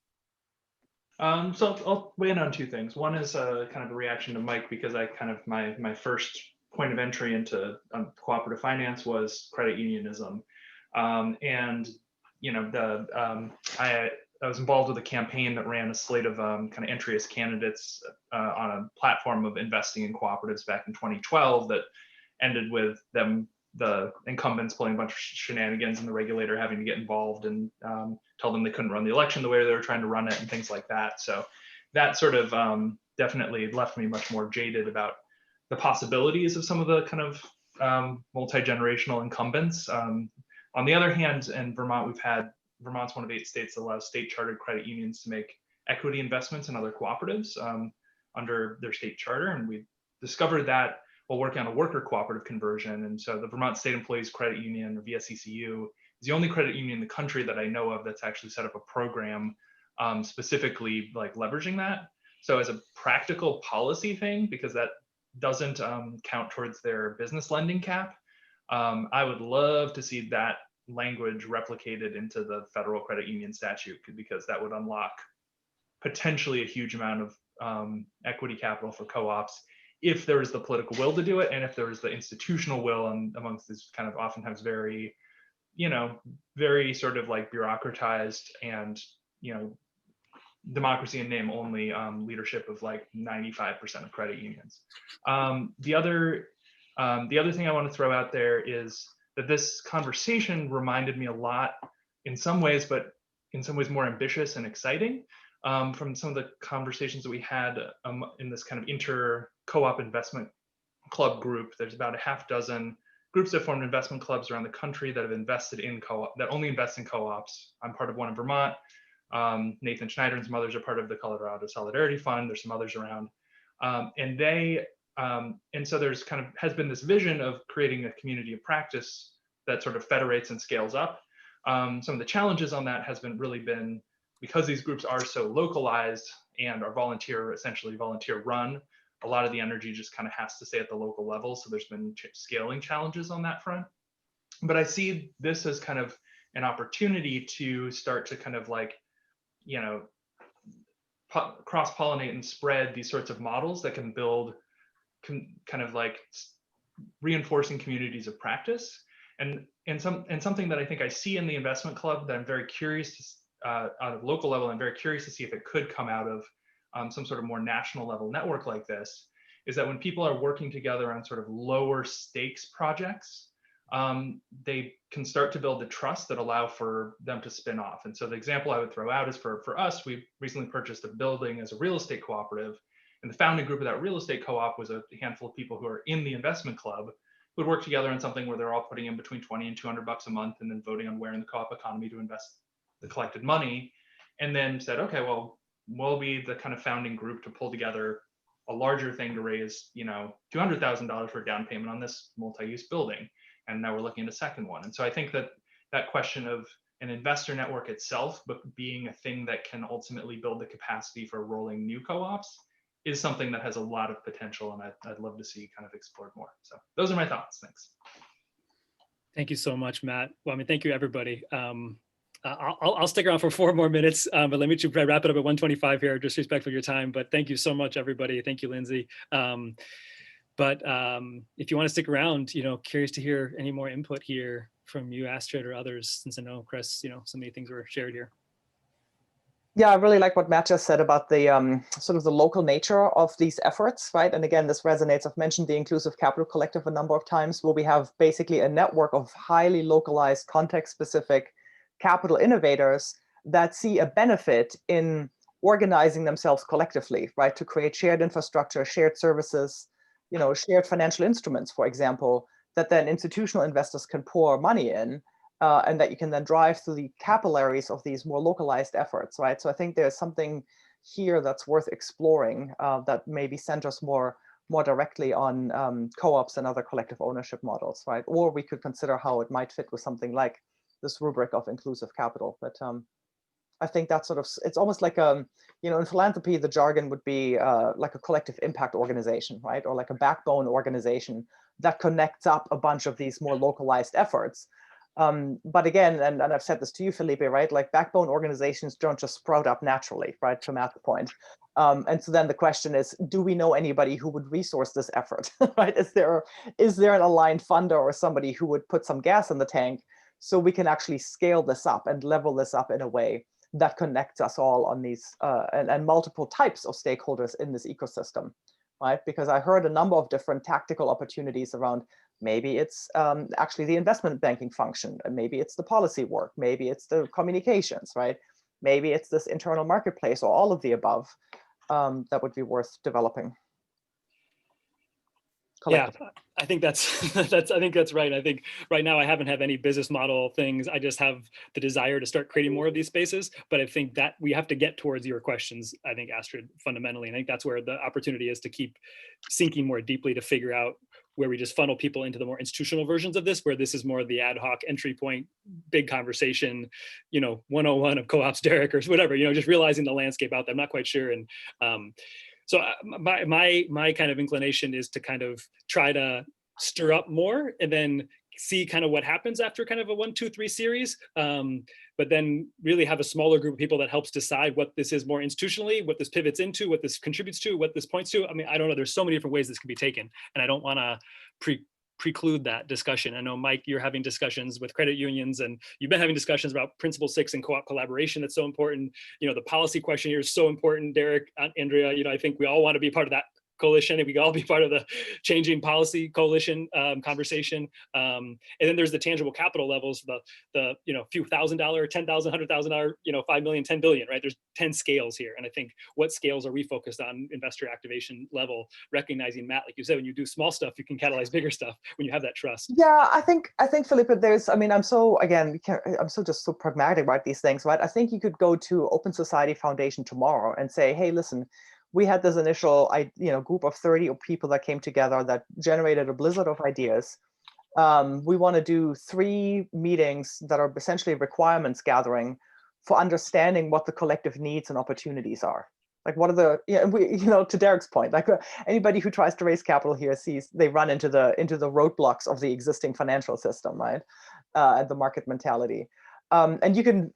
So I'll weigh in on 2 things. One is kind of a reaction to Mike, because I kind of my first point of entry into cooperative finance was credit unionism, and you know I was involved with a campaign that ran a slate of kind of entry as candidates on a platform of investing in cooperatives back in 2012 that ended with the incumbents pulling a bunch of shenanigans and the regulator having to get involved and tell them they couldn't run the election the way they were trying to run it and things like that. So that sort of definitely left me much more jaded about the possibilities of some of the kind of multi-generational incumbents. On the other hand, in Vermont, Vermont's one of 8 states that allows state chartered credit unions to make equity investments in other cooperatives under their state charter. And we discovered that while working on a worker cooperative conversion. And so the Vermont State Employees Credit Union, or VSECU, is the only credit union in the country that I know of that's actually set up a program specifically like leveraging that. So as a practical policy thing, because that doesn't count towards their business lending cap, I would love to see that language replicated into the federal credit union statute, because that would unlock potentially a huge amount of equity capital for co-ops if there is the political will to do it, and if there is the institutional will amongst this kind of oftentimes very, very sort of like bureaucratized and democracy in name only leadership of like 95% of credit unions. The other thing I want to throw out there is that this conversation reminded me a lot in some ways, but in some ways more ambitious and exciting from some of the conversations that we had in this kind of inter-co-op investment club group. There's about a half dozen groups that formed investment clubs around the country that have invested in co-op, that only invest in co-ops. I'm part of one in Vermont. Nathan Schneider and some others are part of the Colorado Solidarity Fund. There's some others around. And so there's kind of has been this vision of creating a community of practice that sort of federates and scales up. Some of the challenges on that has really been because these groups are so localized and are essentially volunteer run, a lot of the energy just kind of has to stay at the local level. So there's been scaling challenges on that front. But I see this as kind of an opportunity to start to kind of like, cross-pollinate and spread these sorts of models that can build kind of like reinforcing communities of practice. And something that I think I see in the investment club that I'm very curious to, out of local level, I'm very curious to see if it could come out of some sort of more national level network like this, is that when people are working together on sort of lower stakes projects, they can start to build the trust that allow for them to spin off. And so the example I would throw out is for us, we recently purchased a building as a real estate cooperative. And the founding group of that real estate co-op was a handful of people who are in the investment club who would work together on something where they're all putting in between 20 and 200 bucks a month and then voting on where in the co-op economy to invest the collected money. And then said, okay, well, we'll be the kind of founding group to pull together a larger thing to raise, $200,000 for a down payment on this multi-use building. And now we're looking at a second one. And so I think that question of an investor network itself, but being a thing that can ultimately build the capacity for rolling new co-ops is something that has a lot of potential, and I'd love to see kind of explored more. So those are my thoughts. Thanks. Thank you so much, Matt. Well, I mean, thank you, everybody. I'll stick around for 4 more minutes, but let me wrap it up at 1:25 here, just respectful of your time. But thank you so much, everybody. Thank you, Lindsay. But if you want to stick around, curious to hear any more input here from you, Astrid, or others, since I know, Chris, so many things were shared here. Yeah, I really like what Matt just said about the sort of the local nature of these efforts, right? And again, this resonates. I've mentioned the Inclusive Capital Collective a number of times, where we have basically a network of highly localized, context-specific capital innovators that see a benefit in organizing themselves collectively, right? To create shared infrastructure, shared services, shared financial instruments, for example, that then institutional investors can pour money in. And that you can then drive through the capillaries of these more localized efforts, right? So I think there's something here that's worth exploring that maybe centers more directly on co-ops and other collective ownership models, right? Or we could consider how it might fit with something like this rubric of inclusive capital. But I think that's sort of, it's almost like, in philanthropy, the jargon would be like a collective impact organization, right? Or like a backbone organization that connects up a bunch of these more localized efforts. But again, and I've said this to you, Felipe, right? Like backbone organizations don't just sprout up naturally, right? To Matt's point. And so then the question is, do we know anybody who would resource this effort, right? Is there an aligned funder or somebody who would put some gas in the tank so we can actually scale this up and level this up in a way that connects us all on these and multiple types of stakeholders in this ecosystem, right? Because I heard a number of different tactical opportunities around. Maybe it's actually the investment banking function, and maybe it's the policy work, maybe it's the communications, right? Maybe it's this internal marketplace, or all of the above that would be worth developing. Yeah, I think that's right. I think right now I haven't had any business model things. I just have the desire to start creating more of these spaces. But I think that we have to get towards your questions, I think, Astrid, fundamentally. And I think that's where the opportunity is to keep sinking more deeply to figure out where we just funnel people into the more institutional versions of this, where this is more of the ad hoc entry point, big conversation, 101 of co-ops, Derek, or whatever, just realizing the landscape out there. I'm not quite sure. And so my kind of inclination is to kind of try to stir up more and then see kind of what happens after kind of a 1, 2, 3 series. But then really have a smaller group of people that helps decide what this is more institutionally, what this pivots into, what this contributes to, what this points to. I mean, I don't know. There's so many different ways this can be taken, and I don't want to preclude that discussion. I know, Mike, you're having discussions with credit unions, and you've been having discussions about Principle 6 and co-op collaboration. That's so important. You know, the policy question here is so important. Derek, Andrea, you know, I think we all want to be part of that coalition, and we can all be part of the changing policy coalition conversation. And then there's the tangible capital levels, the you know, few $1,000, $10,000, $100,000, you know, 5 million, 10 billion, right? There's 10 scales here. And I think what scales are we focused on investor activation level, recognizing, Matt, like you said, when you do small stuff, you can catalyze bigger stuff when you have that trust. Yeah, I think Felipe, there's, I mean, I'm so just so pragmatic about these things, right? I think you could go to Open Society Foundation tomorrow and say, hey, listen, we had this initial, group of 30 people that came together that generated a blizzard of ideas. We want to do 3 meetings that are essentially requirements gathering for understanding what the collective needs and opportunities are. Like, what are the, and we, to Derek's point, like anybody who tries to raise capital here sees they run into the roadblocks of the existing financial system, right? And the market mentality. And you can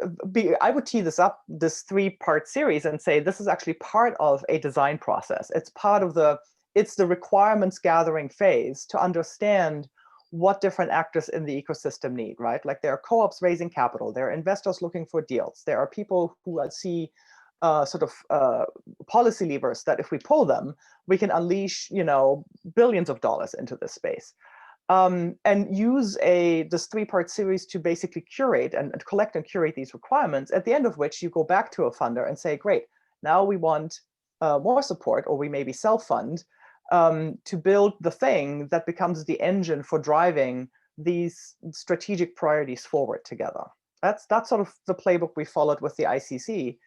I would tee this 3-part series and say, this is actually part of a design process. It's part of it's the requirements gathering phase to understand what different actors in the ecosystem need, right? Like, there are co-ops raising capital, there are investors looking for deals, there are people who see policy levers that if we pull them, we can unleash, billions of dollars into this space. And use this 3-part series to basically curate and collect and curate these requirements, at the end of which you go back to a funder and say, great, now we want more support, or we maybe self-fund to build the thing that becomes the engine for driving these strategic priorities forward together. That's sort of the playbook we followed with the ICC.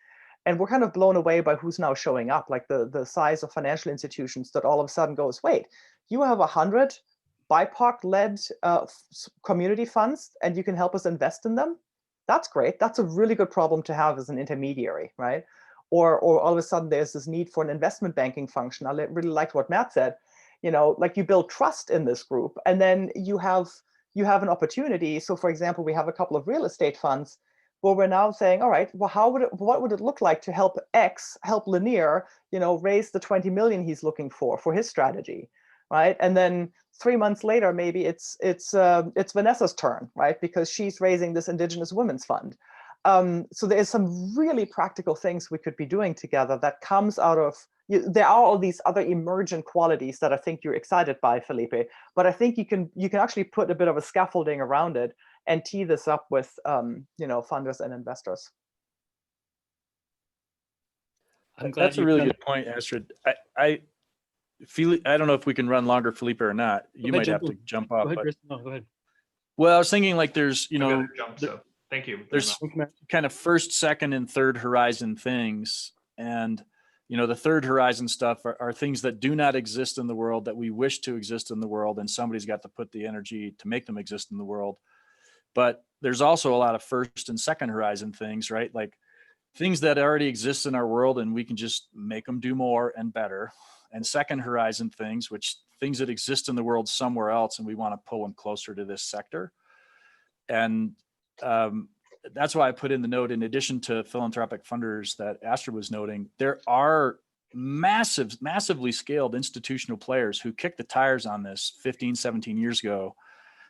And we're kind of blown away by who's now showing up, like the size of financial institutions that all of a sudden goes, wait, you have 100 BIPOC-led community funds, and you can help us invest in them? That's great. That's a really good problem to have as an intermediary, right? Or all of a sudden there's this need for an investment banking function. I really liked what Matt said. Like, you build trust in this group, and then you have an opportunity. So, for example, we have a couple of real estate funds where we're now saying, all right, well, what would it look like to help Lanier, raise the 20 million he's looking for his strategy, right? And then 3 months later, maybe it's Vanessa's turn, right? Because she's raising this Indigenous Women's Fund. So there's some really practical things we could be doing together that comes out of, there are all these other emergent qualities that I think you're excited by, Felipe, but I think you can actually put a bit of a scaffolding around it and tee this up with, funders and investors. That's a really good point, Astrid. I don't know if we can run longer, Felipe, or not. You might have to jump off. Go ahead, Chris. No, go ahead. Well, I was thinking, like, there's, So thank you. There's kind of first, second, and third horizon things. And, the third horizon stuff are things that do not exist in the world that we wish to exist in the world. And somebody's got to put the energy to make them exist in the world. But there's also a lot of first and second horizon things, right? Like, things that already exist in our world, and we can just make them do more and better. And second horizon things that exist in the world somewhere else, and we want to pull them closer to this sector. And that's why I put in the note, in addition to philanthropic funders that Astrid was noting, there are massively scaled institutional players who kicked the tires on this 15, 17 years ago.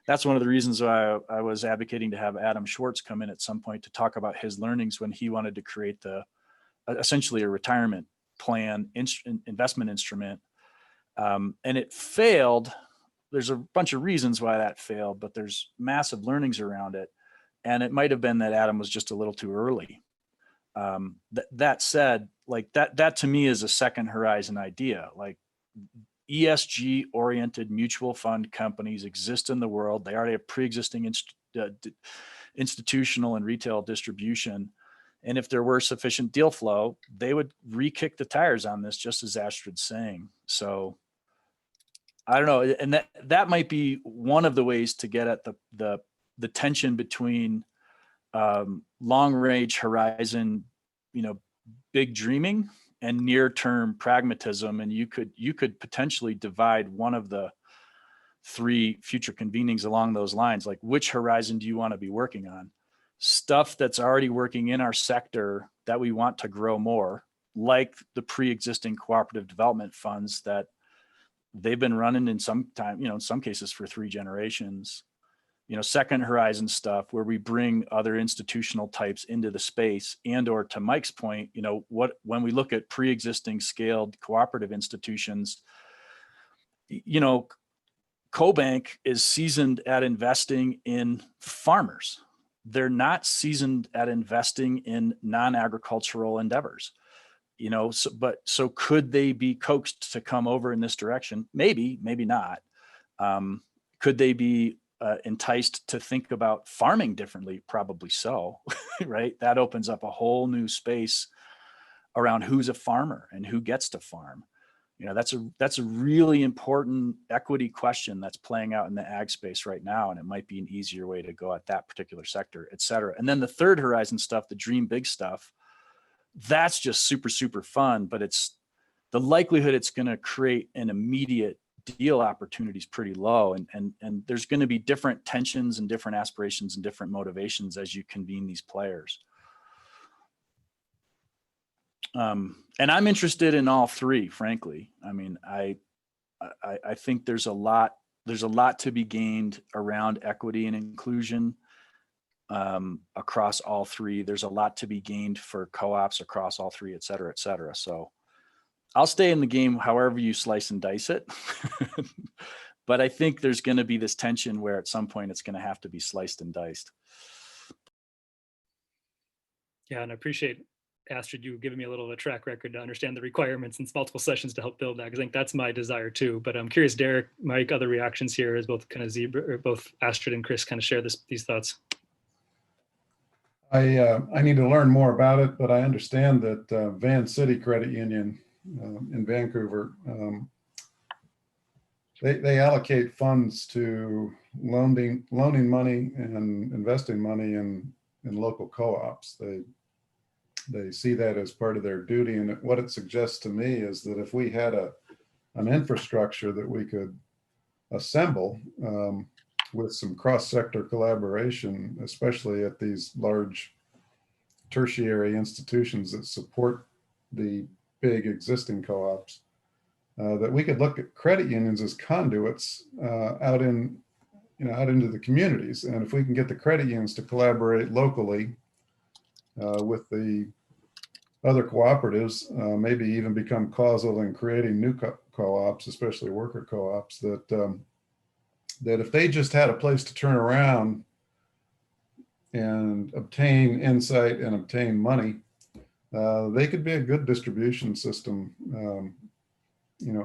That's one of the reasons why I was advocating to have Adam Schwartz come in at some point to talk about his learnings when he wanted to create essentially a retirement plan investment instrument. And it failed. There's a bunch of reasons why that failed, but there's massive learnings around it. And it might have been that Adam was just a little too early. That said, like, that to me is a second horizon idea. Like, ESG oriented mutual fund companies exist in the world. They already have pre-existing institutional and retail distribution. And if there were sufficient deal flow, they would re-kick the tires on this, just as Astrid's saying. So I don't know. And that might be one of the ways to get at the tension between long range horizon, big dreaming and near-term pragmatism. And you could potentially divide one of the 3 future convenings along those lines. Like, which horizon do you want to be working on? Stuff that's already working in our sector that we want to grow more, like the pre-existing cooperative development funds that they've been running in some time, in some cases for 3 generations. Second horizon stuff where we bring other institutional types into the space, and or to Mike's point, when we look at pre-existing scaled cooperative institutions, CoBank is seasoned at investing in farmers. They're not seasoned at investing in non-agricultural endeavors. So could they be coaxed to come over in this direction? Maybe not. Could they be enticed to think about farming differently? Probably so, right? That opens up a whole new space around who's a farmer and who gets to farm. That's a really important equity question that's playing out in the ag space right now, and it might be an easier way to go at that particular sector, et cetera. And then the third horizon stuff, the dream big stuff, that's just super, super fun, but it's the likelihood it's going to create an immediate deal opportunity is pretty low. And there's going to be different tensions and different aspirations and different motivations as you convene these players. And I'm interested in all 3, frankly. I mean, I think there's a lot to be gained around equity and inclusion across all 3. There's a lot to be gained for co-ops across all 3, et cetera, et cetera. So I'll stay in the game however you slice and dice it. But I think there's going to be this tension where at some point it's going to have to be sliced and diced. Yeah, and I appreciate, Astrid, you giving me a little of a track record to understand the requirements and multiple sessions to help build that, because I think that's my desire too. But I'm curious, Derek, Mike, other reactions here as both kind of Zebra, or both Astrid and Chris kind of share these thoughts. I need to learn more about it, but I understand that Van City Credit Union in Vancouver, they allocate funds to loaning money and investing money in local co-ops. They see that as part of their duty, and what it suggests to me is that if we had an infrastructure that we could assemble with some cross-sector collaboration, especially at these large tertiary institutions that support the big existing co-ops, that we could look at credit unions as conduits out into the communities. And if we can get the credit unions to collaborate locally with the other cooperatives, maybe even become causal in creating new co-ops, especially worker co-ops, that if they just had a place to turn around and obtain insight and obtain money, they could be a good distribution system,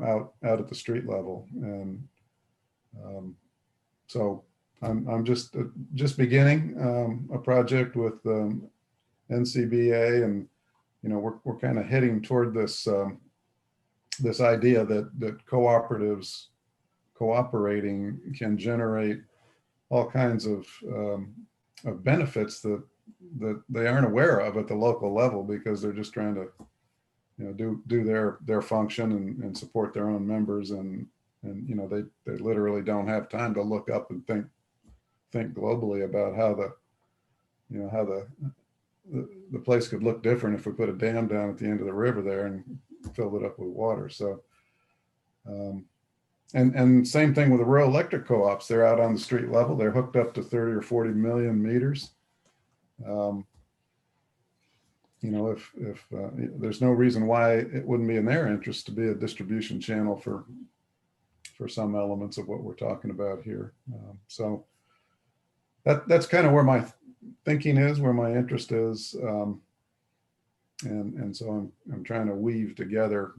out at the street level. And so I'm just beginning a project with NCBA, and we're kind of heading toward this this idea that cooperatives cooperating can generate all kinds of benefits that they aren't aware of at the local level, because they're just trying to do their function and support their own members, and they literally don't have time to look up and think globally about how the place could look different if we put a dam down at the end of the river there and filled it up with water. So and same thing with the rural electric co-ops. They're out on the street level. They're hooked up to 30 or 40 million meters. If there's no reason why it wouldn't be in their interest to be a distribution channel for some elements of what we're talking about here. So that's kind of where my thinking is, where my interest is, and so I'm trying to weave together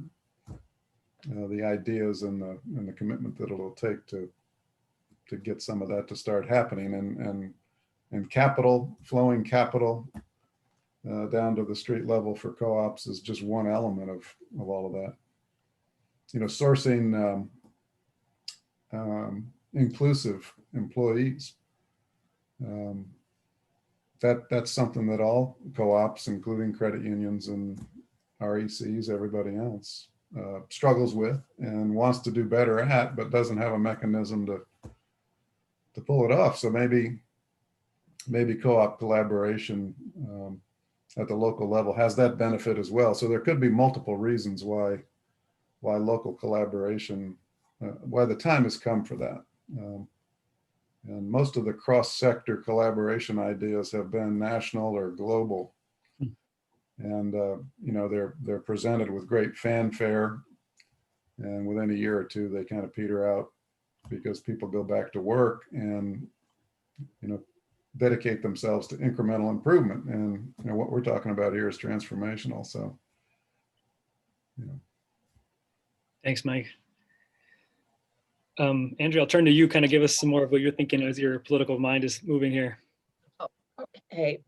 the ideas and the commitment that it'll take to get some of that to start happening, and capital, flowing capital down to the street level for co-ops is just one element of all of that. Sourcing inclusive employees. That's something that all co-ops, including credit unions and RECs, everybody else, struggles with and wants to do better at, but doesn't have a mechanism to pull it off. So maybe co-op collaboration at the local level has that benefit as well. So there could be multiple reasons why local collaboration why the time has come for that. And most of the cross-sector collaboration ideas have been national or global. And you know, they're presented with great fanfare, and within a year or two they kind of peter out because people go back to work and, you know, dedicate themselves to incremental improvement. And you know, what we're talking about here is transformational. So, you know. Thanks, Mike. Andrew, I'll turn to you, kind of give us some more of what you're thinking as your political mind is moving here. Okay.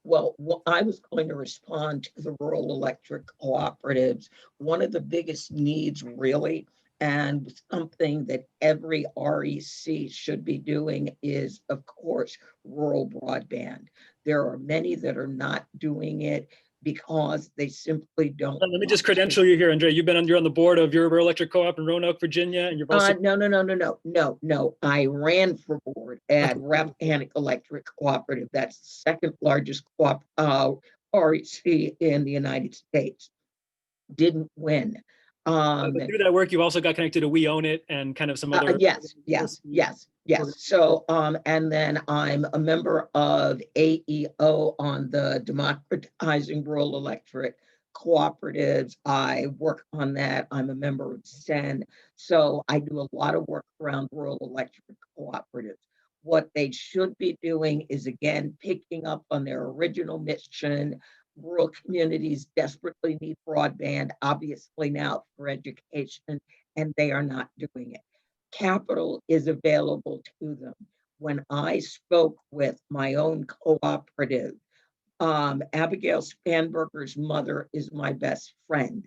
Well, I was going to respond to the rural electric cooperatives. One of the biggest needs, really, and something that every REC should be doing is, of course, rural broadband. There are many that are not doing it because they simply don't. Let me just credential you here, Andre. You're on the board of your rural electric co-op in Roanoke, Virginia, and you've also No. I ran for board at Rappahannock Electric Cooperative. That's the second largest REC in the United States. Didn't win. But through that work, you've also got connected to We Own It and kind of some other. Yes. So, and then I'm a member of AEO on the Democratizing Rural Electric Cooperatives. I work on that. I'm a member of SEN. So I do a lot of work around rural electric cooperatives. What they should be doing is, again, picking up on their original mission. Rural communities desperately need broadband, obviously now for education, and they are not doing it. Capital is available to them. When I spoke with my own cooperative, Abigail Spanberger's mother is my best friend.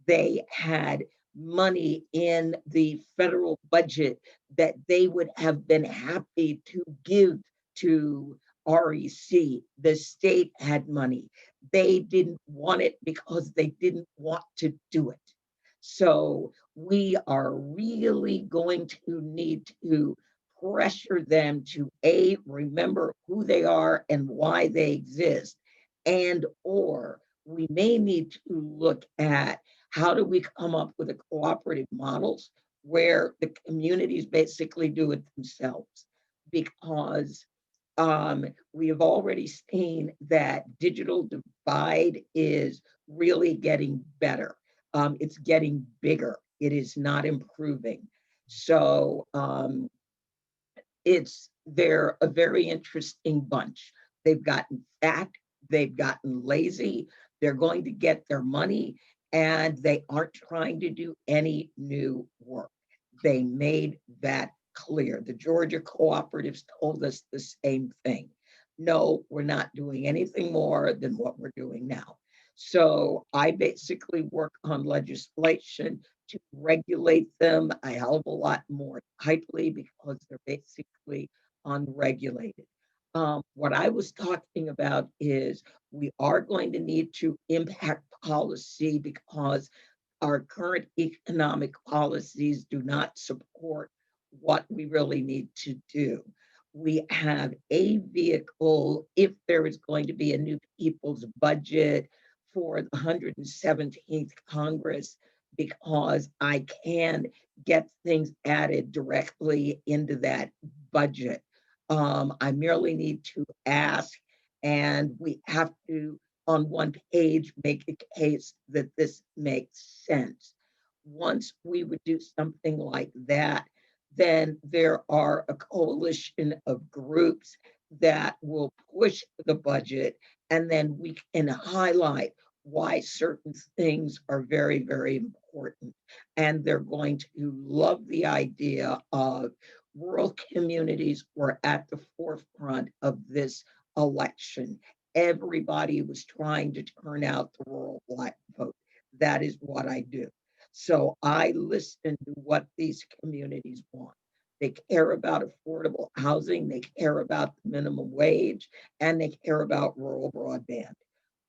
They had money in the federal budget that they would have been happy to give to REC. The state had money. They didn't want it because they didn't want to do it. So we are really going to need to pressure them to remember who they are and why they exist, and or we may need to look at how do we come up with a cooperative models where the communities basically do it themselves, because we have already seen that digital divide is really getting better. It's getting bigger. It is not improving. So they're a very interesting bunch. They've gotten fat, they've gotten lazy, they're going to get their money, and they aren't trying to do any new work. They made that clear. The Georgia cooperatives told us the same thing. No, we're not doing anything more than what we're doing now. So I basically work on legislation to regulate them a hell of a lot more tightly because they're basically unregulated. What I was talking about is we are going to need to impact policy because our current economic policies do not support what we really need to do. We have a vehicle, if there is going to be a new people's budget for the 117th Congress, because I can get things added directly into that budget. I merely need to ask, and we have to, on one page, make a case that this makes sense. Once we would do something like that, then there are a coalition of groups that will push the budget, and then we can highlight why certain things are very, very important. And they're going to love the idea of rural communities were at the forefront of this election. Everybody was trying to turn out the rural Black vote. That is what I do. So I listen to what these communities want. They care about affordable housing, they care about the minimum wage, and they care about rural broadband.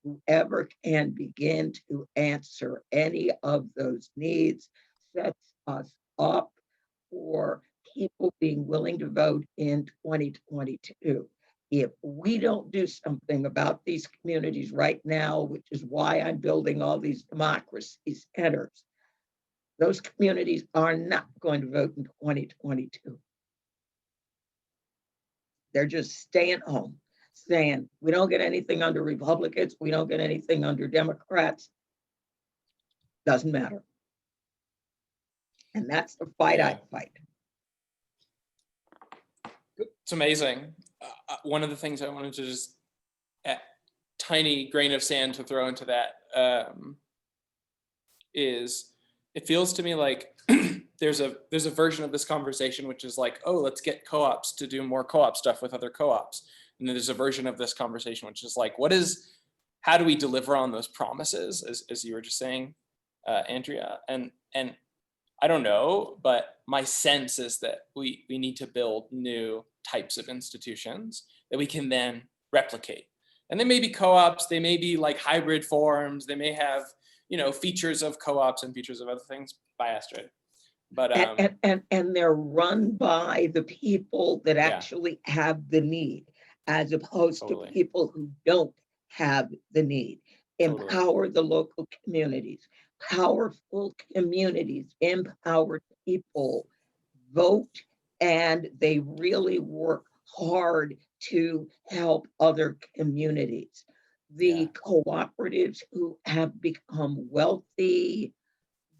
Whoever can begin to answer any of those needs sets us up for people being willing to vote in 2022. If we don't do something about these communities right now, which is why I'm building all these democracy centers, Those communities are not going to vote in 2022. They're just staying home, saying, we don't get anything under Republicans, we don't get anything under Democrats. Doesn't matter. And that's the fight I fight. It's amazing. One of the things I wanted to just a tiny grain of sand to throw into that is it feels to me like there's a version of this conversation which is like, oh, let's get co-ops to do more co-op stuff with other co-ops. And then there's a version of this conversation which is like, how do we deliver on those promises, as you were just saying, Andrea? And I don't know, but my sense is that we need to build new types of institutions that we can then replicate. And they may be co-ops, they may be like hybrid forms, they may have, features of co-ops and features of other things. By Astrid. But and they're run by the people that actually have the need, as opposed to people who don't have the need. Empower the local communities. Powerful communities empower people, vote, and they really work hard to help other communities. The cooperatives who have become wealthy,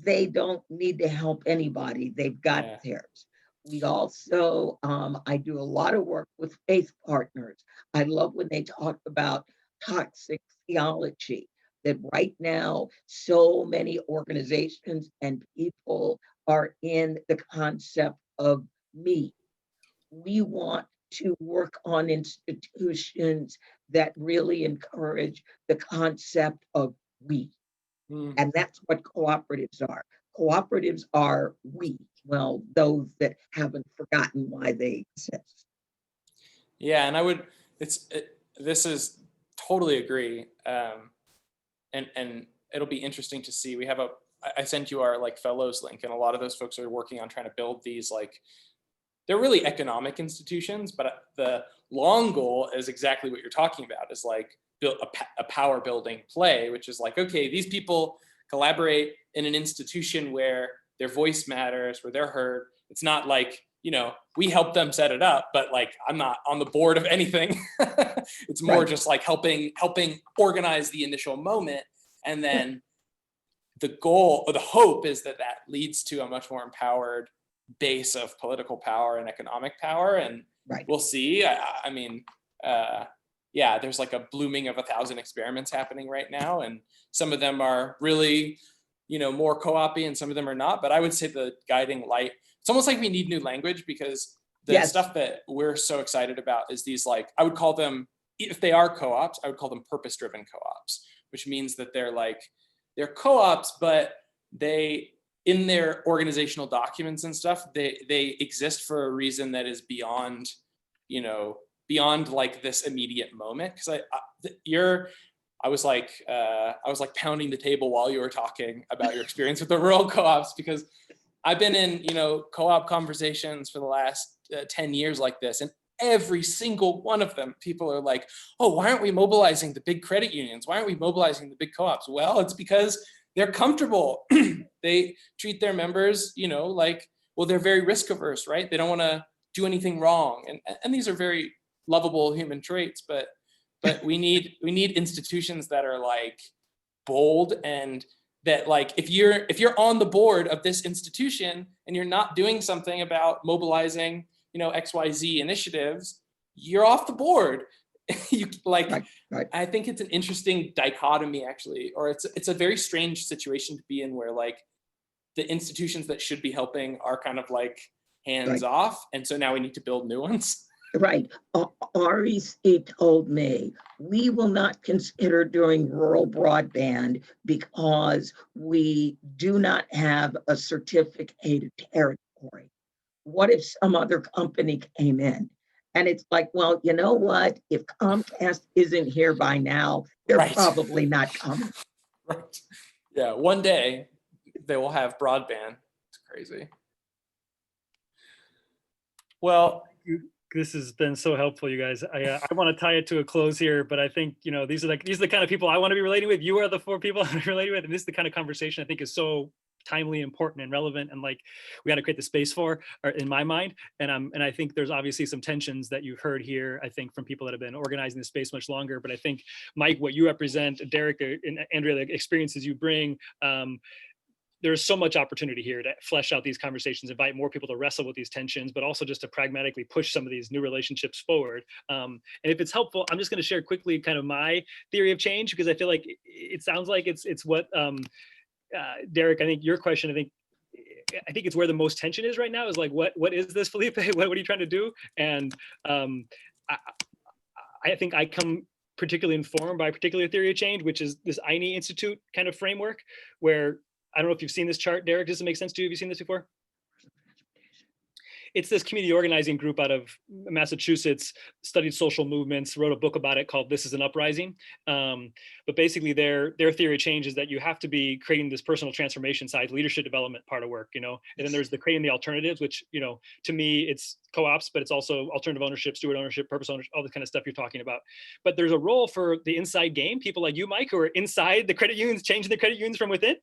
they don't need to help anybody. They've got theirs. We also, I do a lot of work with faith partners. I love when they talk about toxic theology, that right now, so many organizations and people are in the concept of me. We want to work on institutions that really encourage the concept of we. And that's what cooperatives are. Cooperatives are we, well, those that haven't forgotten why they exist. Yeah, and this is totally agree. And it'll be interesting to see. I sent you our fellows link, and a lot of those folks are working on trying to build these they're really economic institutions, but the long goal is exactly what you're talking about, is build a power building play, which is okay, these people collaborate in an institution where their voice matters, where they're heard. It's not we help them set it up, but I'm not on the board of anything. It's more just helping organize the initial moment. And then the goal or the hope is that leads to a much more empowered base of political power and economic power. And we'll see. I mean, there's a blooming of 1,000 experiments happening right now. And some of them are really, more co-op-y and some of them are not. But I would say the guiding light, it's almost like we need new language, because the stuff that we're so excited about is these I would call them, if they are co-ops, I would call them purpose-driven co-ops, which means that they're co-ops, but in their organizational documents and stuff, they exist for a reason that is beyond this immediate moment. Because I was pounding the table while you were talking about your experience with the rural co-ops, because I've been in co-op conversations for the last 10 years like this, and every single one of them, people are like, oh, why aren't we mobilizing the big credit unions? Why aren't we mobilizing the big co-ops? Well, it's because they're comfortable. They treat their members, they're very risk averse, right? They don't want to do anything wrong. And these are very lovable human traits, but we need institutions that are bold, and that if you're on the board of this institution and you're not doing something about mobilizing, XYZ initiatives, you're off the board. I think it's an interesting dichotomy, actually, or it's a very strange situation to be in, where the institutions that should be helping are kind of hands off, and so now we need to build new ones. Right. REC told me we will not consider doing rural broadband because we do not have a certificated territory. What if some other company came in? And it's well, you know what? If Comcast isn't here by now, they're probably not coming. Right. Yeah. One day they will have broadband. It's crazy. Well, this has been so helpful, you guys. I want to tie it to a close here, but I think, these are the kind of people I want to be relating with. You are the 4 people I'm relating with. And this is the kind of conversation I think is so timely, important, and relevant, and like we got to create the space for, or in my mind. And I think there's obviously some tensions that you've heard here, I think, from people that have been organizing the space much longer. But I think, Mike, what you represent, Derek and Andrea, the experiences you bring, there's so much opportunity here to flesh out these conversations, invite more people to wrestle with these tensions, but also just to pragmatically push some of these new relationships forward. And if it's helpful, I'm just going to share quickly kind of my theory of change, because I feel like it sounds like it's what Derek, I think your question, I think it's where the most tension is right now, is like, what is this, Felipe? What are you trying to do? And I think I come particularly informed by a particular theory of change, which is this INE Institute kind of framework, where I don't know if you've seen this chart, Derek. Does it make sense to you? Have you seen this before? It's this community organizing group out of Massachusetts, studied social movements, wrote a book about it called This is an Uprising. But basically their theory of change is that you have to be creating this personal transformation side, leadership development part of work, and then there's the creating the alternatives, which, to me, it's co-ops, but it's also alternative ownership, steward ownership, purpose ownership, all the kind of stuff you're talking about. But there's a role for the inside game, people like you, Mike, who are inside the credit unions, changing the credit unions from within.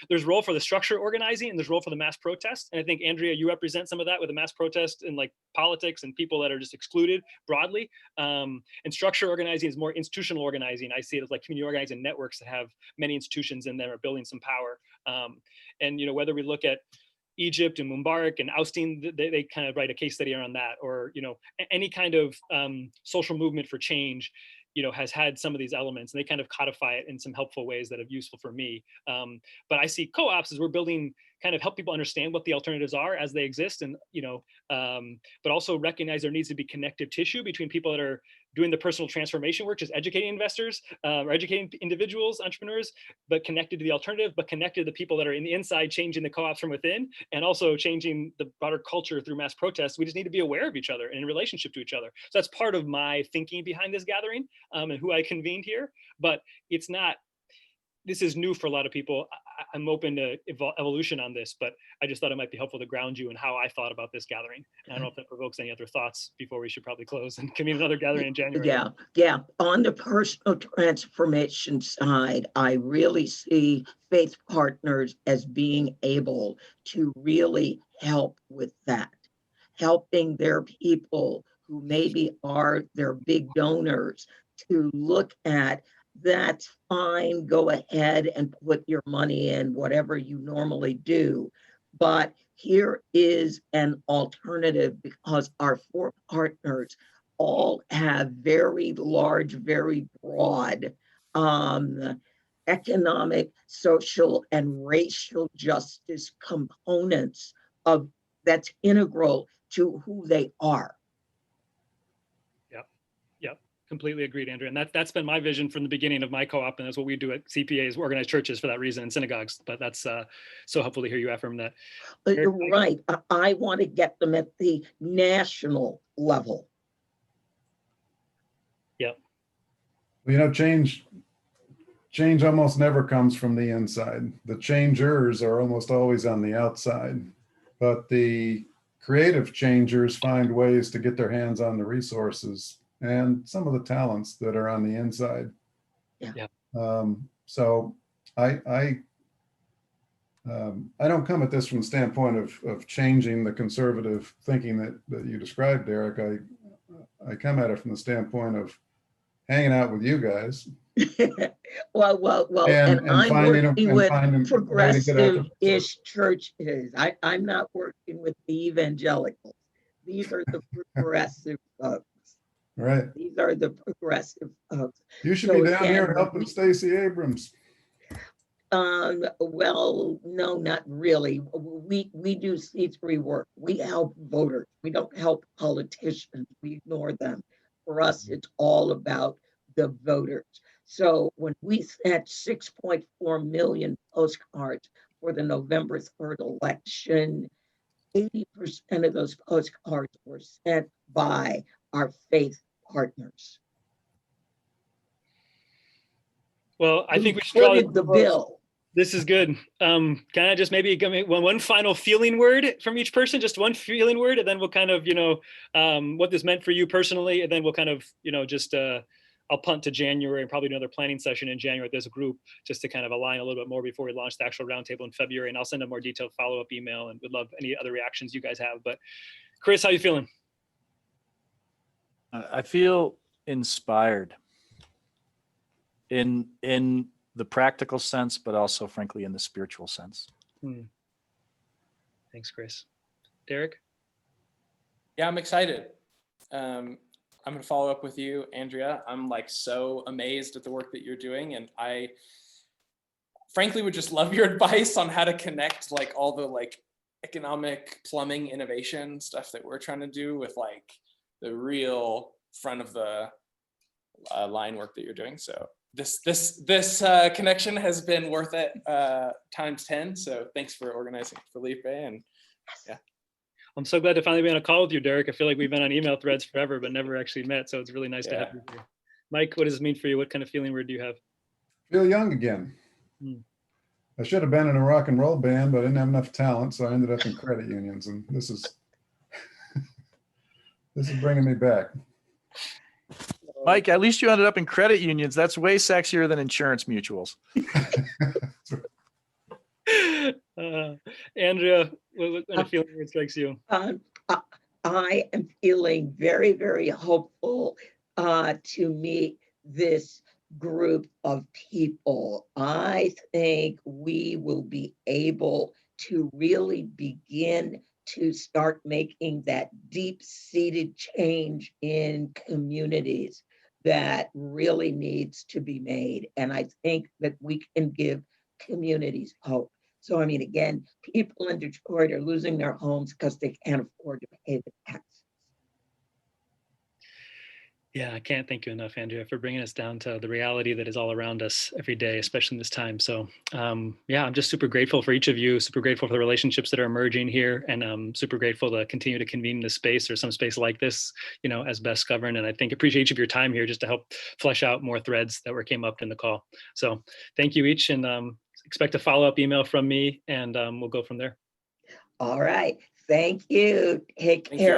There's role for the structure organizing, and there's role for the mass protest. And I think, Andrea, you represent some of that with the mass protest and like politics and people that are just excluded broadly. And structure organizing is more institutional organizing. I see it as like community organizing networks that have many institutions in them, are building some power. And whether we look at Egypt and Mubarak and ousting, they kind of write a case study around that, or any kind of social movement for change has had some of these elements, and they kind of codify it in some helpful ways that are useful for me. But I see co-ops as we're building, kind of help people understand what the alternatives are as they exist, and but also recognize there needs to be connective tissue between people that are doing the personal transformation work, just educating investors or educating individuals, entrepreneurs, but connected to the alternative, but connected to the people that are in the inside, changing the co-ops from within, and also changing the broader culture through mass protests. We just need to be aware of each other and in relationship to each other. So that's part of my thinking behind this gathering, and who I convened here. But it's not, this is new for a lot of people. I'm open to evolution on this, but I just thought it might be helpful to ground you in how I thought about this gathering. And I don't know if that provokes any other thoughts before we should probably close and convene another gathering in January. Yeah. On the personal transformation side, I really see faith partners as being able to really help with that, helping their people who maybe are their big donors to look at, that's fine, go ahead and put your money in whatever you normally do. But here is an alternative, because our four partners all have very large, very broad economic, social, and racial justice components of that's integral to who they are. Yep. Completely agreed, Andrew. And that's been my vision from the beginning of my co-op, and that's what we do at CPAs, organize churches for that reason, and synagogues. But that's so helpful to hear you affirm that. Right. I want to get them at the national level. Yep. Change almost never comes from the inside. The changers are almost always on the outside, but the creative changers find ways to get their hands on the resources and some of the talents that are on the inside. Yeah. So I don't come at this from the standpoint of changing the conservative thinking that you described, Derek. I come at it from the standpoint of hanging out with you guys. well, and I'm working with progressive-ish churches. I'm not working with the evangelicals. These are the progressive folks. Right. These are the progressive folks. You should be down here helping Stacey Abrams. Well, no, not really. We do C3 work. We help voters. We don't help politicians. We ignore them. For us, it's all about the voters. So when we sent 6.4 million postcards for the November 3rd election, 80% of those postcards were sent by our faith partners. Well, I think we should probably the bill. This is good. Can I just maybe give me one final feeling word from each person, just one feeling word, and then we'll kind of, what this meant for you personally, and then we'll kind of, just I'll punt to January and probably another planning session in January with this group, just to kind of align a little bit more before we launch the actual roundtable in February. And I'll send a more detailed follow-up email, and would love any other reactions you guys have. But Chris, how you feeling? I feel inspired in the practical sense, but also frankly in the spiritual sense. Thanks, Chris. Derek? Yeah, I'm excited. I'm going to follow up with you, Andrea. I'm like so amazed at the work that you're doing. And I frankly would just love your advice on how to connect like all the like economic plumbing innovation stuff that we're trying to do with like the real front of the line work that you're doing. So this connection has been worth it times 10. So thanks for organizing, Felipe. And yeah. I'm so glad to finally be on a call with you, Derek. I feel like we've been on email threads forever, but never actually met. So it's really nice to have you here. Mike, what does this mean for you? What kind of feeling do you have? Feel young again. I should have been in a rock and roll band, but I didn't have enough talent, so I ended up in credit unions, and this is this is bringing me back. Mike, at least you ended up in credit unions. That's way sexier than insurance mutuals. Andrea, what kind of feeling strikes you? I am feeling very, very hopeful to meet this group of people. I think we will be able to really begin to start making that deep-seated change in communities that really needs to be made. And I think that we can give communities hope. So, I mean, again, people in Detroit are losing their homes because they can't afford to pay the taxes. Yeah, I can't thank you enough, Andrea, for bringing us down to the reality that is all around us every day, especially in this time. So yeah, I'm just super grateful for each of you, super grateful for the relationships that are emerging here, and I'm super grateful to continue to convene this space or some space like this, you know, as best governed. And I think appreciate each of your time here just to help flesh out more threads that came up in the call. So thank you each, and expect a follow-up email from me, and we'll go from there. All right. Thank you. Take care.